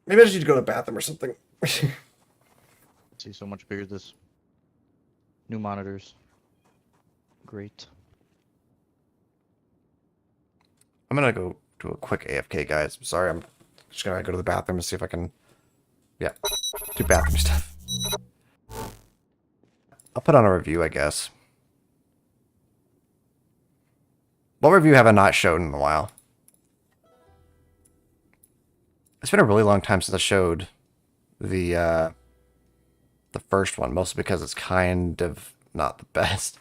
Speaker 1: Maybe I just need to go to the bathroom or something.
Speaker 2: See, so much bigger this. New monitors. Great.
Speaker 1: I'm gonna go do a quick AFK, guys. Sorry, I'm just gonna go to the bathroom and see if I can, yeah, do bathroom stuff. I'll put on a review, I guess. What review have I not showed in a while? It's been a really long time since I showed the first one, mostly because it's kind of not the best.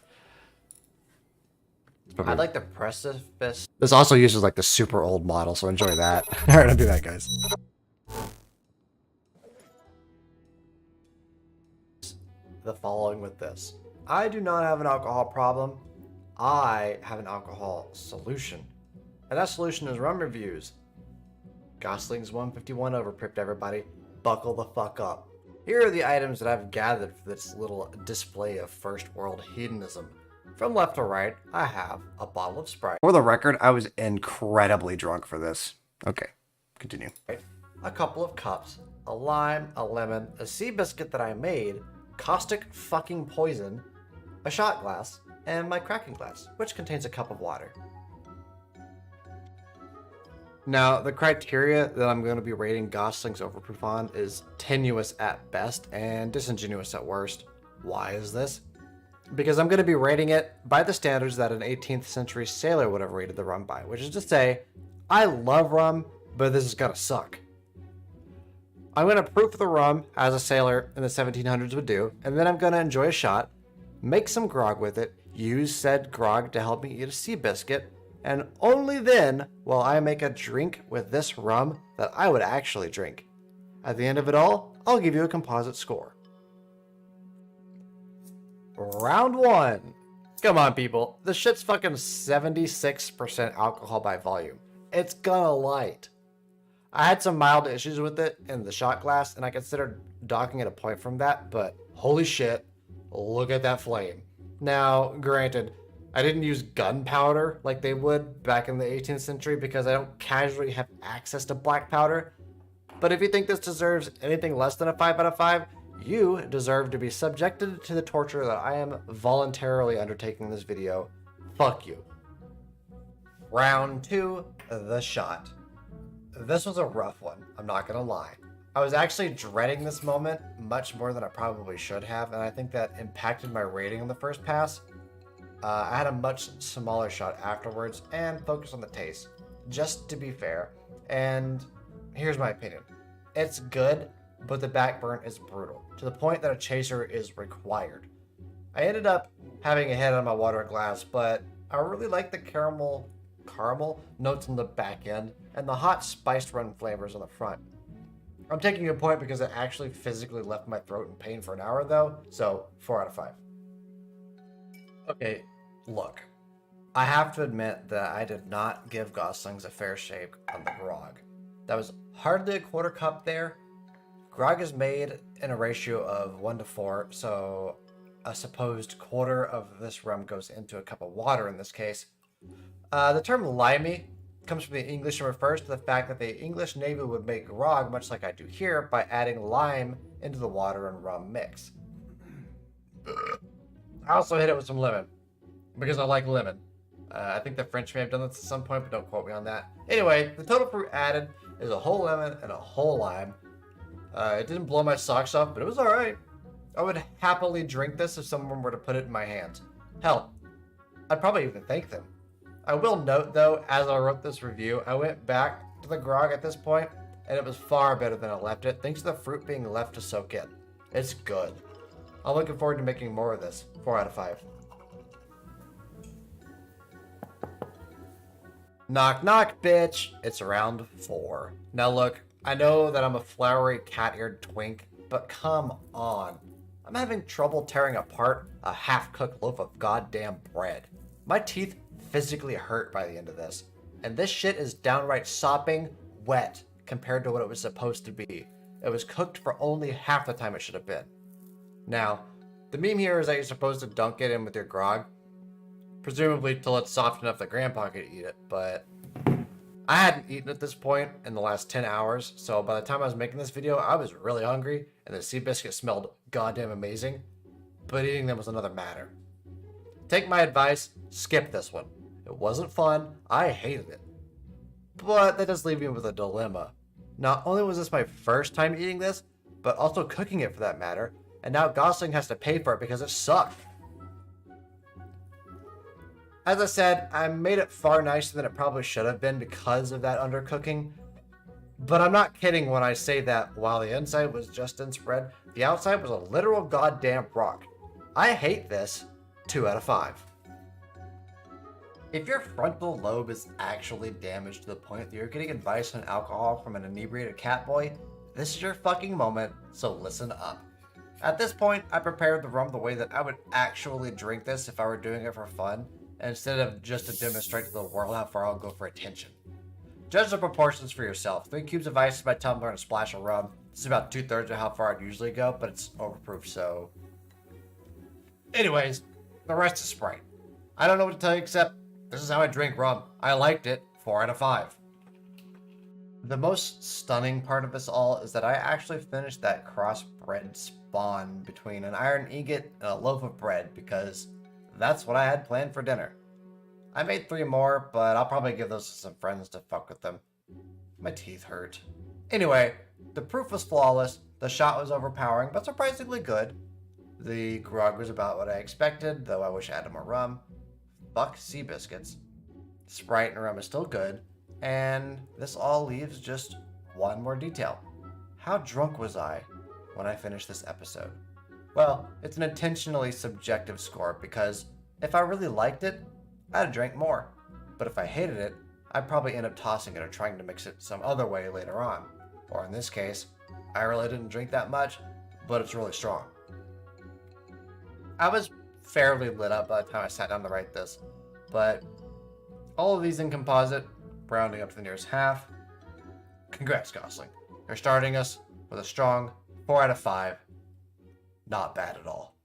Speaker 1: I'd like the precipice. This also uses like the super old model, so enjoy that. Alright, I'll do that, guys. The following with this. I do not have an alcohol problem. I have an alcohol solution. And that solution is rum reviews. Gosling's 151 overpripped, everybody. Buckle the fuck up. Here are the items that I've gathered for this little display of first world hedonism. From left to right, I have a bottle of Sprite. For the record, I was incredibly drunk for this. Okay, continue. A couple of cups, a lime, a lemon, a sea biscuit that I made, caustic fucking poison, a shot glass, and my cracking glass, which contains a cup of water. Now, the criteria that I'm going to be rating Gosling's overproof on is tenuous at best and disingenuous at worst. Why is this? Because I'm going to be rating it by the standards that an 18th century sailor would have rated the rum by, which is to say, I love rum, but this is going to suck. I'm going to proof the rum as a sailor in the 1700s would do, and then I'm going to enjoy a shot, make some grog with it, use said grog to help me eat a sea biscuit, and only then will I make a drink with this rum that I would actually drink. At the end of it all, I'll give you a composite score. Round 1. Come on, people. This shit's fucking 76% alcohol by volume. It's gonna light. I had some mild issues with it in the shot glass, and I considered docking at a point from that, but holy shit, look at that flame. Now, granted, I didn't use gunpowder like they would back in the 18th century because I don't casually have access to black powder. But if you think this deserves anything less than a 5 out of 5, you deserve to be subjected to the torture that I am voluntarily undertaking in this video. Fuck you. Round 2, the shot. This was a rough one, I'm not gonna lie. I was actually dreading this moment much more than I probably should have, and I think that impacted my rating on the first pass. I had a much smaller shot afterwards and focused on the taste, just to be fair. And here's my opinion. It's good, but the backburn is brutal, to the point that a chaser is required. I ended up having a hit on my water glass, but I really like the caramel notes on the back end and the hot spiced rum flavors on the front. I'm taking a point because it actually physically left my throat in pain for an hour though, so 4 out of 5. Okay, look. I have to admit that I did not give Goslings a fair shake on the grog. That was hardly a quarter cup there. Grog is made in a ratio of 1 to 4, so a supposed quarter of this rum goes into a cup of water in this case. The term limey comes from the English and refers to the fact that the English Navy would make grog, much like I do here, by adding lime into the water and rum mix. I also hit it with some lemon, because I like lemon. I think the French may have done this at some point, but don't quote me on that. Anyway, the total fruit added is a whole lemon and a whole lime. It didn't blow my socks off, but it was alright. I would happily drink this if someone were to put it in my hands. Hell, I'd probably even thank them. I will note though, as I wrote this review, I went back to the grog at this point, and it was far better than I left it, thanks to the fruit being left to soak in. It's good. I'm looking forward to making more of this. 4 out of 5. Knock knock, bitch. It's round 4. Now look, I know that I'm a flowery cat-eared twink, but come on. I'm having trouble tearing apart a half-cooked loaf of goddamn bread. My teeth physically hurt by the end of this, and this shit is downright sopping wet compared to what it was supposed to be. It was cooked for only half the time it should have been. Now, the meme here is that you're supposed to dunk it in with your grog, presumably till it's soft enough that Grandpa could eat it, but I hadn't eaten at this point in the last 10 hours, so by the time I was making this video, I was really hungry, and the sea biscuits smelled goddamn amazing, but eating them was another matter. Take my advice, skip this one. It wasn't fun, I hated it. But that does leave me with a dilemma. Not only was this my first time eating this, but also cooking it for that matter, and now Gosling has to pay for it because it sucked. As I said, I made it far nicer than it probably should have been because of that undercooking. But I'm not kidding when I say that while the inside was just in spread, the outside was a literal goddamn rock. I hate this. 2 out of 5. If your frontal lobe is actually damaged to the point that you're getting advice on alcohol from an inebriated catboy, this is your fucking moment, so listen up. At this point, I prepared the rum the way that I would actually drink this if I were doing it for fun, instead of just to demonstrate to the world how far I'll go for attention. Judge the proportions for yourself. 3 cubes of ice is my tumbler and a splash of rum. This is about 2/3 of how far I'd usually go, but it's overproof, so... Anyways, the rest is Sprite. I don't know what to tell you except, this is how I drink rum. I liked it. 4 out of 5. The most stunning part of this all is that I actually finished that crossbred spawn between an iron ingot and a loaf of bread, because that's what I had planned for dinner. I made 3 more, but I'll probably give those to some friends to fuck with them. My teeth hurt. Anyway, the proof was flawless, the shot was overpowering, but surprisingly good. The grog was about what I expected, though I wish I had more rum. Fuck sea biscuits. Sprite and rum is still good, and this all leaves just one more detail. How drunk was I when I finished this episode? Well, it's an intentionally subjective score because if I really liked it, I'd have drank more. But if I hated it, I'd probably end up tossing it or trying to mix it some other way later on. Or in this case, I really didn't drink that much, but it's really strong. I was fairly lit up by the time I sat down to write this, but all of these in composite, rounding up to the nearest half. Congrats, Gosling. You're starting us with a strong 4 out of 5. Not bad at all.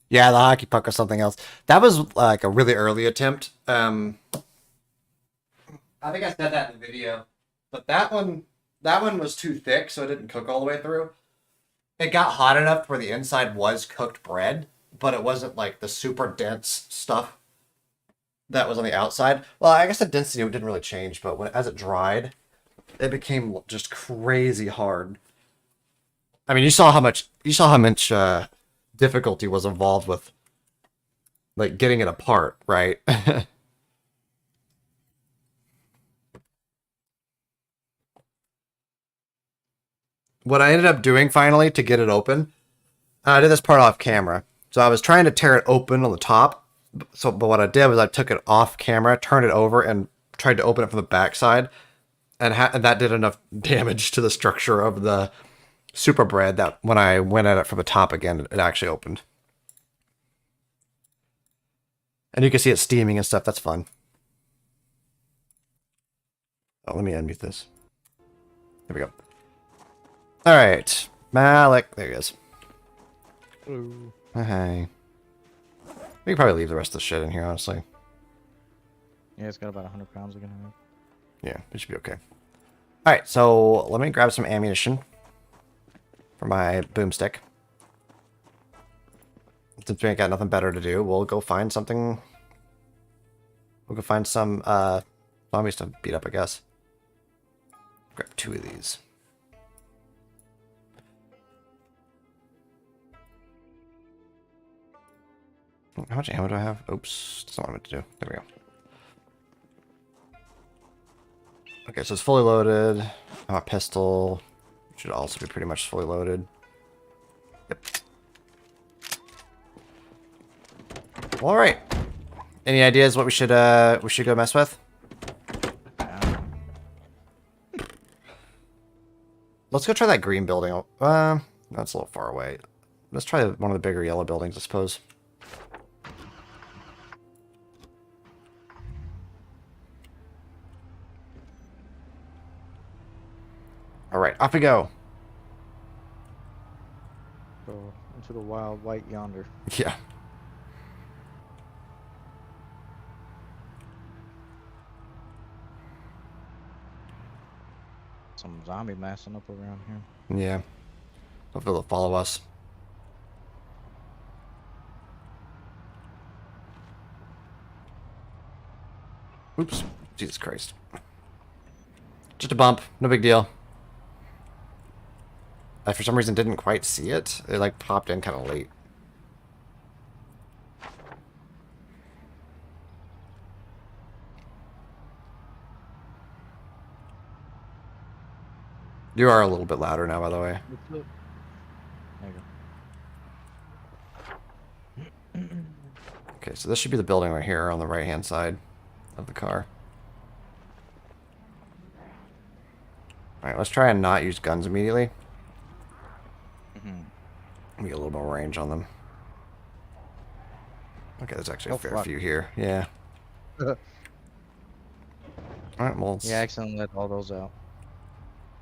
Speaker 1: Yeah, the hockey puck or something else. That was like a really early attempt. I think I said that in the video, but that one was too thick, so it didn't cook all the way through. It got hot enough where the inside was cooked bread, but it wasn't like the super dense stuff that was on the outside. Well, I guess the density didn't really change, but as it dried, it became just crazy hard. I mean, you saw how much difficulty was involved with like getting it apart, right? What I ended up doing finally to get it open, I did this part off camera. So I was trying to tear it open on the top. But what I did was I took it off camera, turned it over, and tried to open it from the backside. And that did enough damage to the structure of the super bread that when I went at it from the top again, it actually opened. And you can see it steaming and stuff. That's fun. Oh, let me unmute this. There we go. All right, Malik. There he is.
Speaker 2: Hello.
Speaker 1: Hey. We can probably leave the rest of the shit in here, honestly.
Speaker 2: Yeah, it's got about 100 pounds again.
Speaker 1: Yeah, it should be okay. All right, so let me grab some ammunition for my boomstick. Since we ain't got nothing better to do, we'll go find something. We'll go find some zombies to beat up, I guess. Grab 2 of these. How much ammo do I have? Oops, that's not what I meant to do. There we go. Okay, so it's fully loaded. A pistol should also be pretty much fully loaded. Yep. All right. Any ideas what we should go mess with? Let's go try that green building. That's a little far away. Let's try one of the bigger yellow buildings, I suppose. All right, off we go.
Speaker 2: Go into the wild white yonder.
Speaker 1: Yeah.
Speaker 2: Some zombie massing up around here.
Speaker 1: Yeah. Hopefully they'll follow us. Oops. Jesus Christ. Just a bump. No big deal. I, for some reason, didn't quite see it. It, like, popped in kind of late. You are a little bit louder now, by the way.
Speaker 2: There you go.
Speaker 1: Okay, so this should be the building right here on the right-hand side of the car. Alright, let's try and not use guns immediately. Get a little more range on them. Okay, there's actually a fair few here. Yeah. Alright, well...
Speaker 2: Yeah, I accidentally let all those out.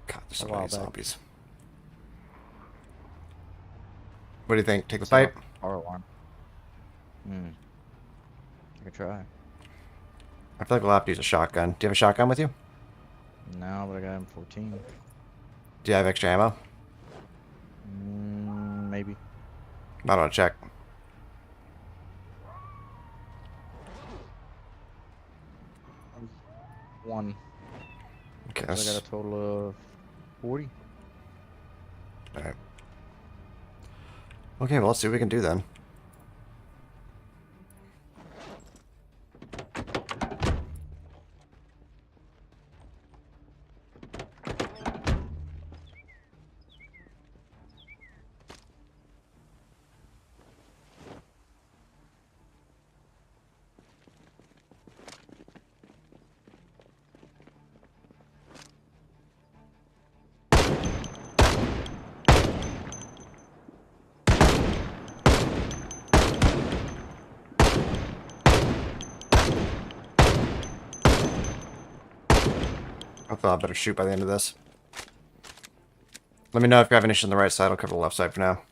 Speaker 1: God, there's so many zombies. What do you think? Take the fight?
Speaker 2: Our alarm. I could try.
Speaker 1: I feel like we'll have to use a shotgun. Do you have a shotgun with you?
Speaker 2: No, but I got M14.
Speaker 1: Do you have extra ammo?
Speaker 2: Maybe.
Speaker 1: I don't know, check.
Speaker 2: One.
Speaker 1: Okay,
Speaker 2: So I got a total of 40.
Speaker 1: Alright. Okay, well, let's see what we can do then. I thought I better shoot by the end of this. Let me know if you have an issue on the right side. I'll cover the left side for now.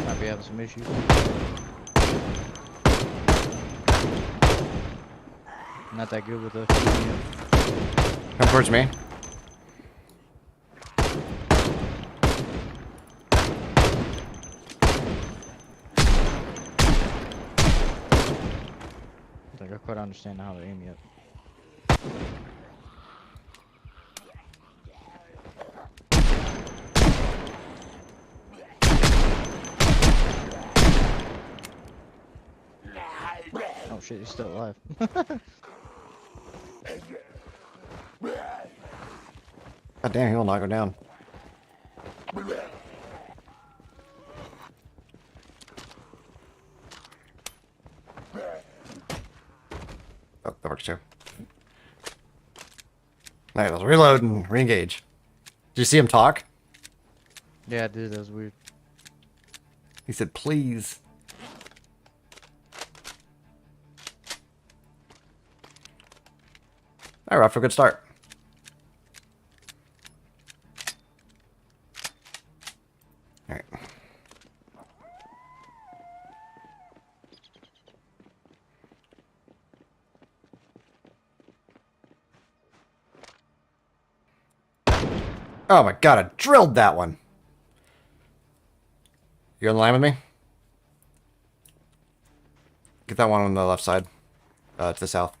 Speaker 2: Might be having some issues. Not that good with the...
Speaker 1: Come towards me.
Speaker 2: I think I quite understand how to aim yet. Oh shit, he's still alive.
Speaker 1: God damn, he will not go down. Oh, that works too. Alright, let's reload and re-engage. Did you see him talk?
Speaker 2: Yeah, I did. That was weird.
Speaker 1: He said, please. Alright, we're off to a good start. Alright. Oh my god, I drilled that one. You on the line with me? Get that one on the left side. To the south.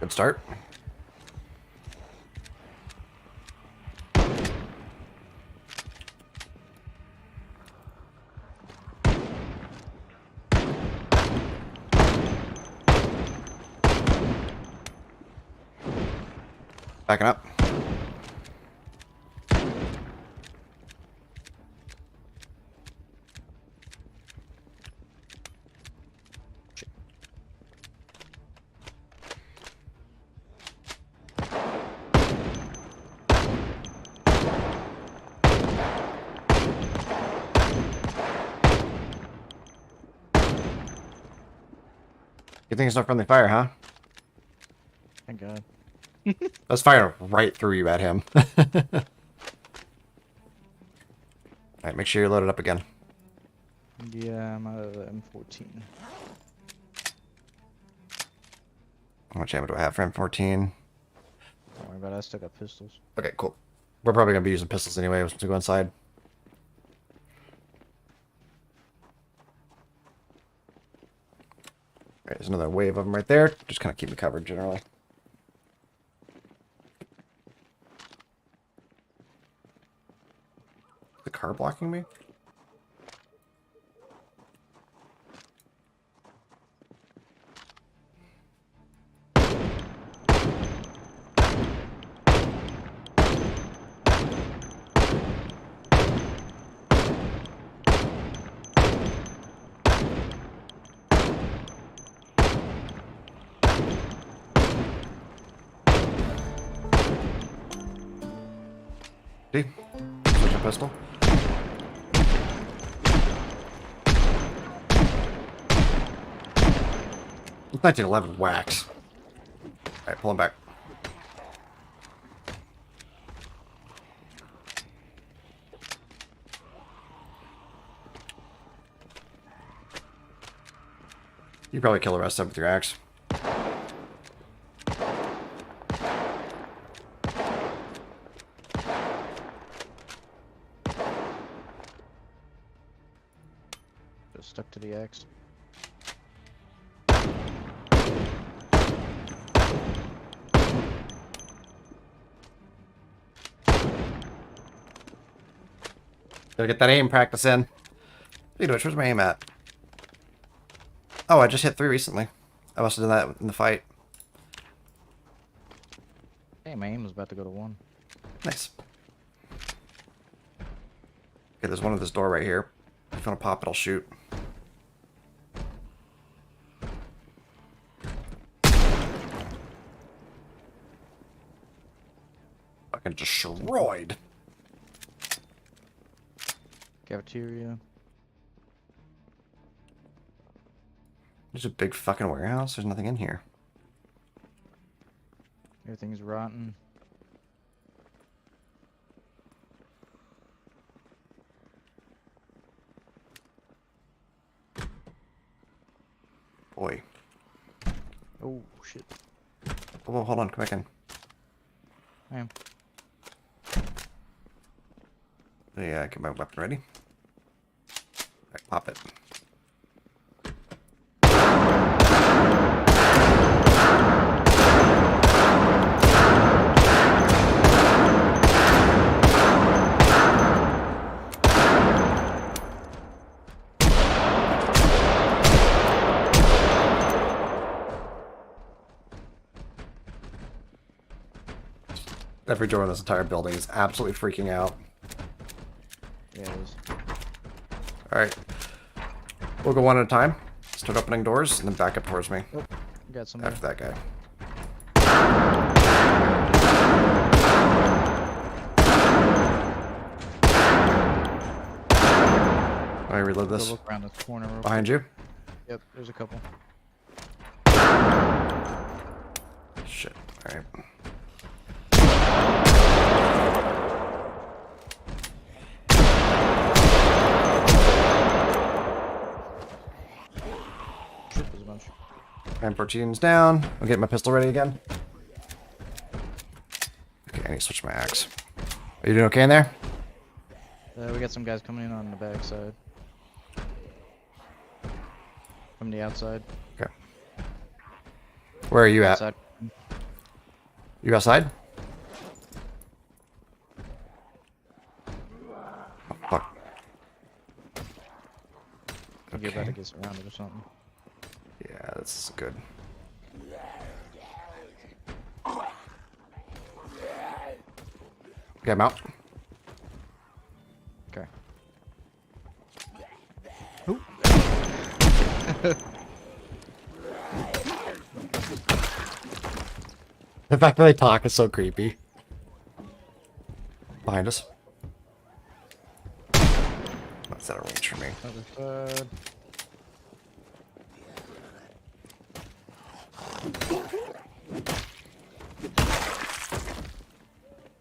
Speaker 1: Good start. Backing up. You think it's not friendly fire, huh?
Speaker 2: Thank God.
Speaker 1: I was firing right through you at him. Alright, make sure you're loaded up again.
Speaker 2: Yeah, I'm out of the M14.
Speaker 1: How much ammo do I have for M14?
Speaker 2: Don't worry about it, I still got pistols.
Speaker 1: Okay, cool. We're probably going to be using pistols anyway once we go inside. Alright, there's another wave of them right there. Just kind of keep me covered generally. The car blocking me? See? Switch a pistol. It's 1911 wax. Alright, pull him back. You probably kill the rest of them with your axe.
Speaker 2: Just stuck to the axe.
Speaker 1: Gotta get that aim practice in. Speaking of which, where's my aim at? Oh, I just hit 3 recently. I must have done that in the fight.
Speaker 2: Hey, my aim was about to go to 1.
Speaker 1: Nice. Okay, there's one at this door right here. If you want to pop it, I'll shoot. Fucking destroyed.
Speaker 2: Cafeteria.
Speaker 1: There's a big fucking warehouse. There's nothing in here.
Speaker 2: Everything's rotten.
Speaker 1: Boy.
Speaker 2: Oh, shit.
Speaker 1: Oh, hold on. Come back in.
Speaker 2: I am.
Speaker 1: Yeah, get my weapon ready. Alright, pop it. Every door in this entire building is absolutely freaking out.
Speaker 2: Yeah, it is.
Speaker 1: Alright. We'll go one at a time. Start opening doors and then back up towards me.
Speaker 2: Oh, got somebody.
Speaker 1: After that guy. Alright, reload
Speaker 2: Go
Speaker 1: this.
Speaker 2: look around this corner. Real
Speaker 1: Behind you.
Speaker 2: quick. Yep, there's a couple.
Speaker 1: Shit. Alright.
Speaker 2: Shit, there's a bunch.
Speaker 1: M14's down. I'll get my pistol ready again. Okay, I need to switch my axe. Are you doing okay in there?
Speaker 2: We got some guys coming in on the back side. From the outside.
Speaker 1: Okay. Where are you at?
Speaker 2: Outside.
Speaker 1: You outside? Oh, fuck.
Speaker 2: I think you're about to get surrounded or something.
Speaker 1: Yeah, this is good. Okay, I'm out.
Speaker 2: Okay.
Speaker 1: Ooh. The fact that they talk is so creepy. Behind us. That's out of range for me.
Speaker 2: Other side.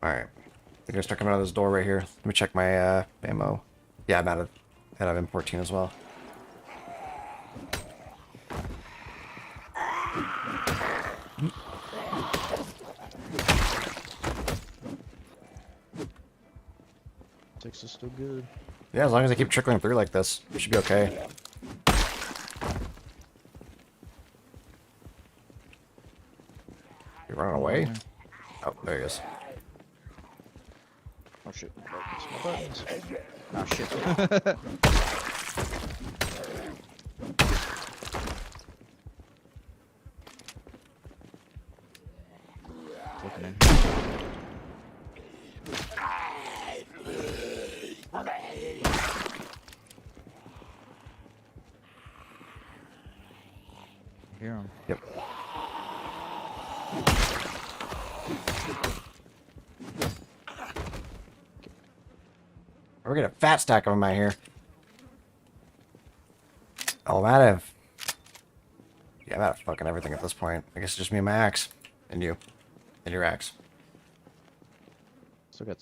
Speaker 1: Alright. They're gonna start coming out of this door right here. Let me check my ammo. Yeah, I'm out of M14 as well.
Speaker 2: Six is still good.
Speaker 1: Yeah, as long as they keep trickling through like this, we should be okay. You running away? Oh, there he is.
Speaker 2: Oh shit. My buttons. Oh shit. Looking in. Hear him.
Speaker 1: Yep. We're getting a fat stack of them out here. Oh, I'm out of... Yeah, I'm out of fucking everything at this point. I guess it's just me and my axe. And you. And your axe.
Speaker 2: Still got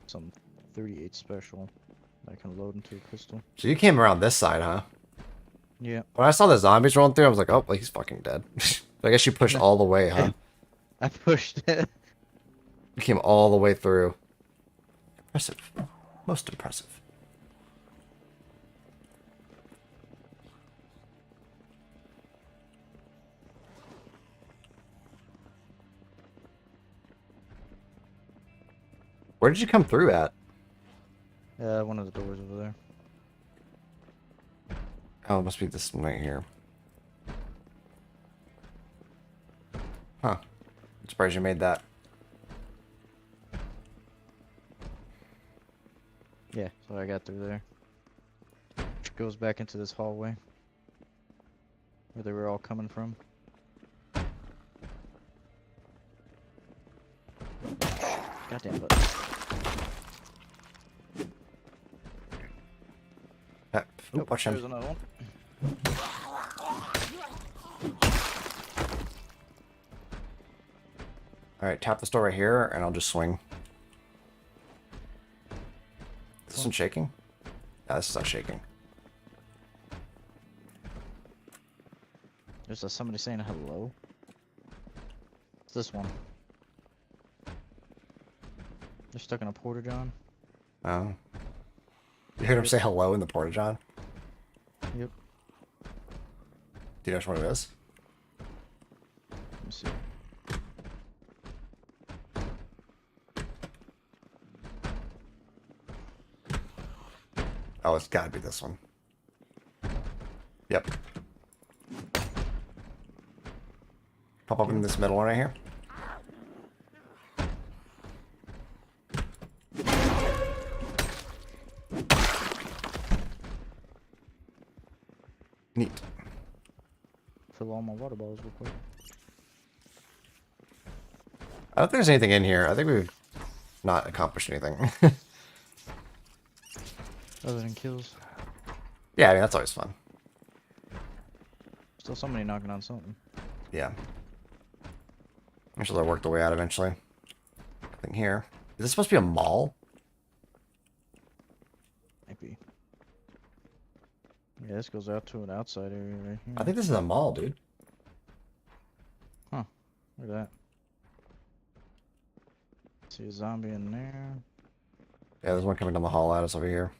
Speaker 2: some 38 special that I can load into a pistol.
Speaker 1: So you came around this side, huh?
Speaker 2: Yeah.
Speaker 1: When I saw the zombies rolling through, I was like, oh, well, he's fucking dead. I guess you pushed all the way, huh?
Speaker 2: I pushed it.
Speaker 1: You came all the way through. Impressive. Most impressive. Where did you come through at?
Speaker 2: One of the doors over there.
Speaker 1: Oh, it must be this one right here. Huh. I'm surprised you made that.
Speaker 2: Yeah, so I got through there. Which goes back into this hallway. Where they were all coming from. Goddamn button.
Speaker 1: Ooh, watch
Speaker 2: There's
Speaker 1: him.
Speaker 2: another one.
Speaker 1: Alright, tap this door right here, and I'll just swing. Is this one shaking? No, this is not shaking.
Speaker 2: There's somebody saying hello. It's this one. They're stuck in a porta-john.
Speaker 1: Oh. You heard him say hello in the porta-john?
Speaker 2: Yep.
Speaker 1: Do you know which one it is?
Speaker 2: Let me see.
Speaker 1: Oh, it's gotta be this one. Yep. Pop up in this middle one right here. Neat.
Speaker 2: Fill all my water bottles real quick.
Speaker 1: I don't think there's anything in here. I think we've not accomplished anything.
Speaker 2: Other than kills.
Speaker 1: Yeah, I mean, that's always fun.
Speaker 2: Still somebody knocking on something.
Speaker 1: Yeah. I'm sure they'll work their way out eventually. Nothing here. Is this supposed to be a mall?
Speaker 2: Maybe. Yeah, this goes out to an outside area right here.
Speaker 1: I think this is a mall, dude.
Speaker 2: Huh. Look at that. See a zombie in there.
Speaker 1: Yeah, there's one coming down the hall at us over here.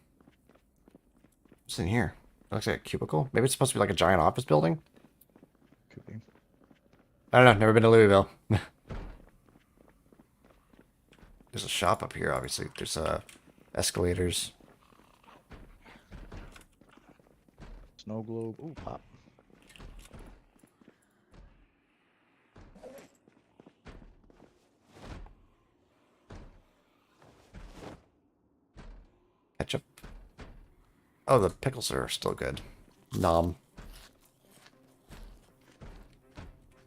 Speaker 1: What's in here? It looks like a cubicle. Maybe it's supposed to be like a giant office building?
Speaker 2: Could be.
Speaker 1: I don't know. Never been to Louisville. There's a shop up here, obviously. There's escalators.
Speaker 2: Snow globe. Ooh, pop.
Speaker 1: Ketchup. Oh, the pickles are still good. Nom.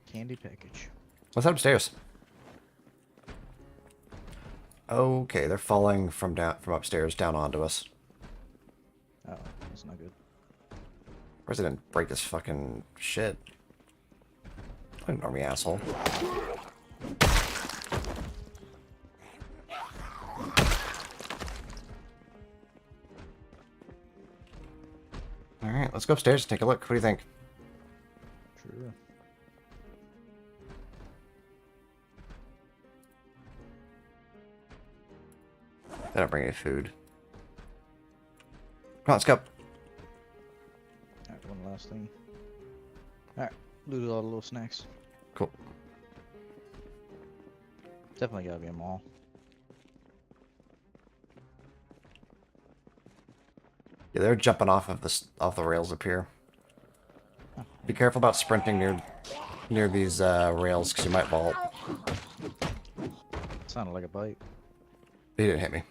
Speaker 2: Candy package.
Speaker 1: What's that upstairs? Okay, they're falling from upstairs down onto us.
Speaker 2: Oh, that's not good.
Speaker 1: President, break this fucking shit. Ignore me, asshole. Alright, let's go upstairs and take a look. What do you think?
Speaker 2: Sure.
Speaker 1: They don't bring any food. Come on, let's go.
Speaker 2: Alright, one last thing. Alright, looted all the little snacks.
Speaker 1: Cool.
Speaker 2: Definitely gotta be a mall.
Speaker 1: Yeah, they're jumping off of the rails up here. Be careful about sprinting near these rails, because you might vault.
Speaker 2: Sounded like a bite.
Speaker 1: He didn't hit me.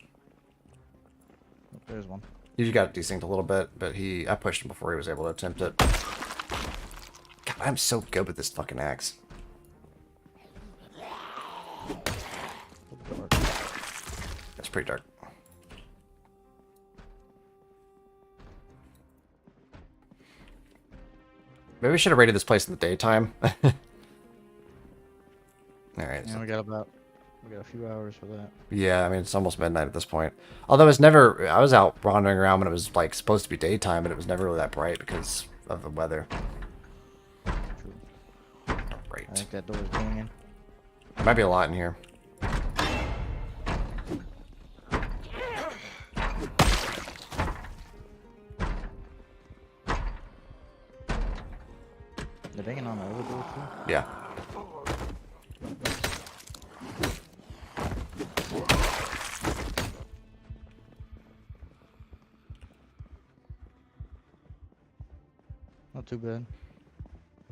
Speaker 2: Oh, there's one.
Speaker 1: He got desynced a little bit, but I pushed him before he was able to attempt it. God, I'm so good with this fucking axe. That's pretty dark. Maybe we should have raided this place in the daytime. Alright.
Speaker 2: Yeah,
Speaker 1: So,
Speaker 2: we got a few hours for that.
Speaker 1: yeah, I mean, it's almost midnight at this point. Although it's never... I was out wandering around when it was, like, supposed to be daytime, but it was never really that bright because of the weather.
Speaker 2: True. I
Speaker 1: Right.
Speaker 2: think that door's banging.
Speaker 1: There might be a lot in here.
Speaker 2: They're banging on the other door too?
Speaker 1: Yeah.
Speaker 2: Not too bad.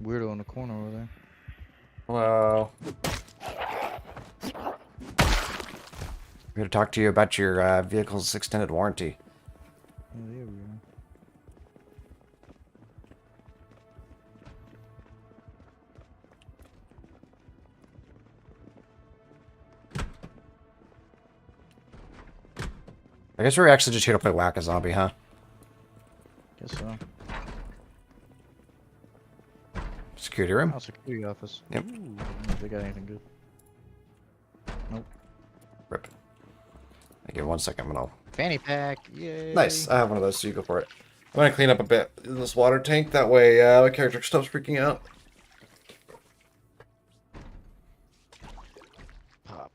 Speaker 2: Weirdo in the corner over there.
Speaker 1: Hello. We're here to talk to you about your vehicle's extended warranty.
Speaker 2: Yeah, there we are.
Speaker 1: I guess we're actually just here to play Whack-A-Zombie, huh?
Speaker 2: Guess so.
Speaker 1: Security room?
Speaker 2: Oh, security office.
Speaker 1: Yep.
Speaker 2: Ooh, I don't know if they got anything good. Nope.
Speaker 1: Rip. I give 1 second and I'll...
Speaker 2: Fanny pack. Yay.
Speaker 1: Nice. I have one of those, so you go for it. I'm gonna clean up a bit in this water tank. That way my character stops freaking out.
Speaker 2: Pop.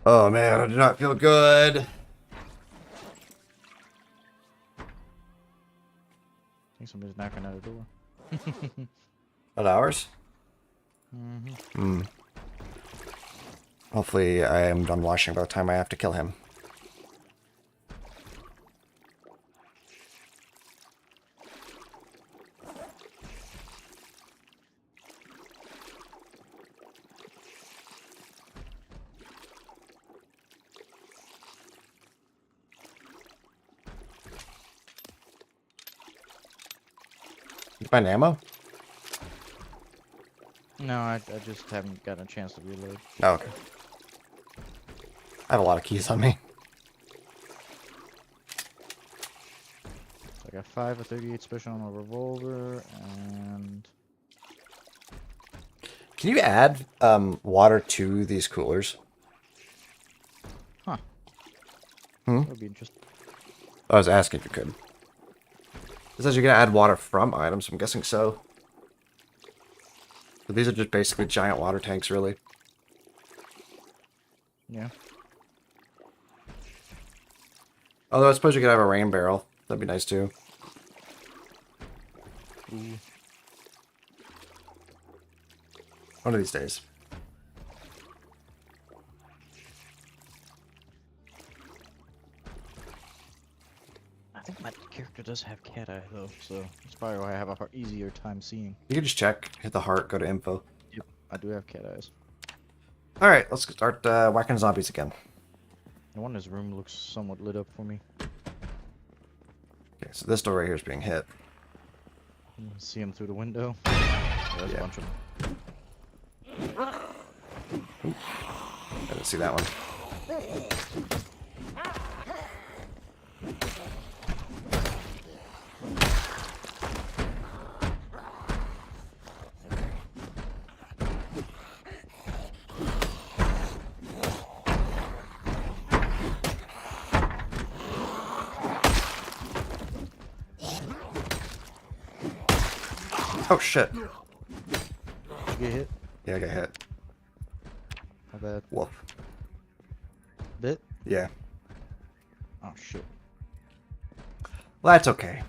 Speaker 1: Oh man, I do not feel good.
Speaker 2: I think somebody's knocking at the door.
Speaker 1: At ours?
Speaker 2: Mm-hmm.
Speaker 1: Hmm. Hopefully I am done washing by the time I have to kill him. You find ammo?
Speaker 2: No, I just haven't gotten a chance to reload.
Speaker 1: Oh, okay. I have a lot of keys on me.
Speaker 2: So I got 5 or 38 special on a revolver, and
Speaker 1: Can you add water to these coolers?
Speaker 2: huh?
Speaker 1: Hmm?
Speaker 2: That would be interesting.
Speaker 1: I was asking if you could. It says you're gonna add water from items, I'm guessing so. So these are just basically giant water tanks, really.
Speaker 2: Yeah.
Speaker 1: Although I suppose you could have a rain barrel. That'd be nice too.
Speaker 2: Ooh.
Speaker 1: One of these days.
Speaker 2: I think my character does have cat eye though, so that's probably why I have a easier time seeing.
Speaker 1: You can just check, hit the heart, go to info.
Speaker 2: Yep, I do have cat eyes.
Speaker 1: Alright, let's start whacking zombies again.
Speaker 2: No wonder this room looks somewhat lit up for me.
Speaker 1: Okay, so this door right here is being hit.
Speaker 2: You can see him through the window. There's a bunch of them.
Speaker 1: I didn't see that one. Oh shit.
Speaker 2: Did you get hit?
Speaker 1: Yeah, I got hit.
Speaker 2: How bad?
Speaker 1: Woof.
Speaker 2: Bit?
Speaker 1: Yeah.
Speaker 2: Oh shit.
Speaker 1: Well, that's okay.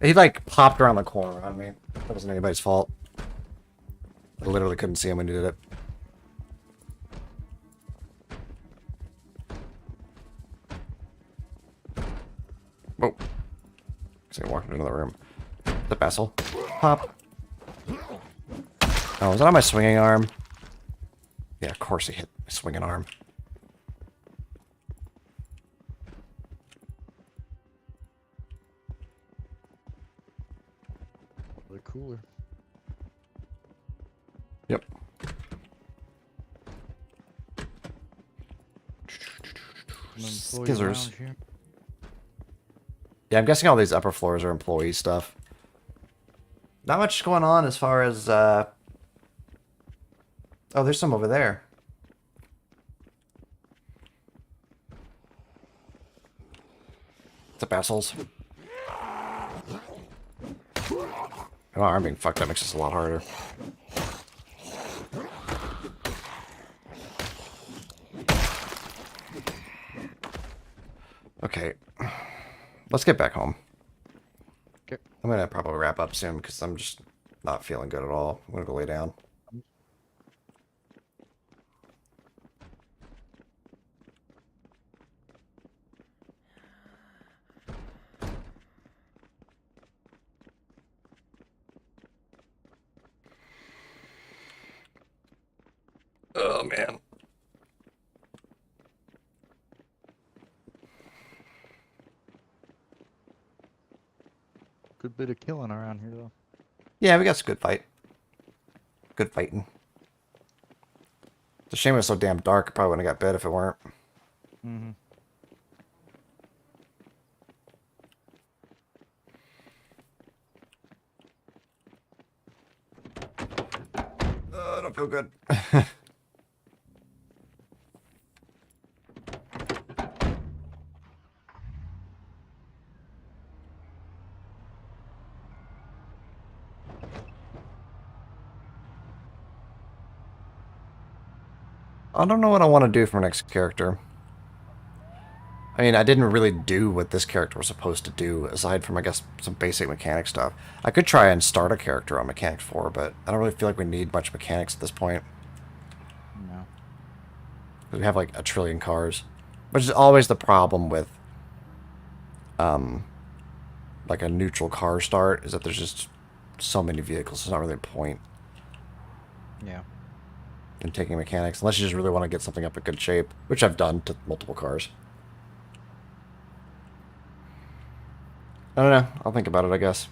Speaker 1: He like popped around the corner on me. That wasn't anybody's fault. I literally couldn't see him when he did it. Whoa. So he walked into another room. The vessel. Pop. Oh, was that on my swinging arm? Yeah, of course he hit my swinging arm.
Speaker 2: They're cooler.
Speaker 1: Yep. Skizzers. Yeah, I'm guessing all these upper floors are employee stuff. Not much going on as far as, Oh, there's some over there. What's up, assholes? My arm being fucked up makes this a lot harder. Okay. Let's get back home.
Speaker 2: Okay.
Speaker 1: I'm gonna probably wrap up soon because I'm just not feeling good at all. I'm gonna go lay down. Oh man.
Speaker 2: Good bit of killing around here though.
Speaker 1: Yeah, we got some good fight. Good fighting. It's a shame it was so damn dark. I probably wouldn't have got bit if it weren't.
Speaker 2: Mm-hmm.
Speaker 1: I don't feel good. I don't know what I want to do for my next character. I mean, I didn't really do what this character was supposed to do, aside from, I guess, some basic mechanic stuff. I could try and start a character on Mechanics 4, but I don't really feel like we need much mechanics at this point.
Speaker 2: No.
Speaker 1: We have, like, a trillion cars. Which is always the problem with, like, a neutral car start, is that there's just so many vehicles. There's not really a point
Speaker 2: Yeah.
Speaker 1: in taking mechanics, unless you just really want to get something up in good shape, which I've done to multiple cars. I don't know. I'll think about it, I guess.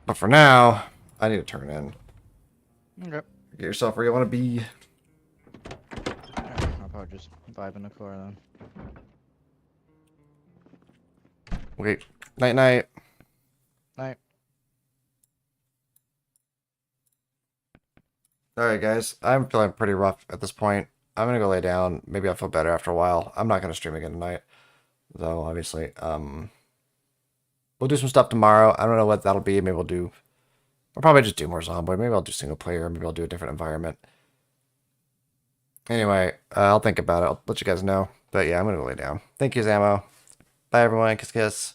Speaker 1: But for now, I need to turn in.
Speaker 2: Okay.
Speaker 1: Get yourself where you want to be.
Speaker 2: Yeah, I'll probably just vibe in the car then.
Speaker 1: Wait. Night night.
Speaker 2: Night.
Speaker 1: Alright, guys. I'm feeling pretty rough at this point. I'm gonna go lay down. Maybe I'll feel better after a while. I'm not gonna stream again tonight, though, obviously. We'll do some stuff tomorrow. I don't know what that'll be. Maybe I'll probably just do more Zomboid. Maybe I'll do single player. Maybe I'll do a different environment. Anyway, I'll think about it. I'll let you guys know. But yeah, I'm gonna go lay down. Thank you, Zamo. Bye, everyone. Kiss, kiss.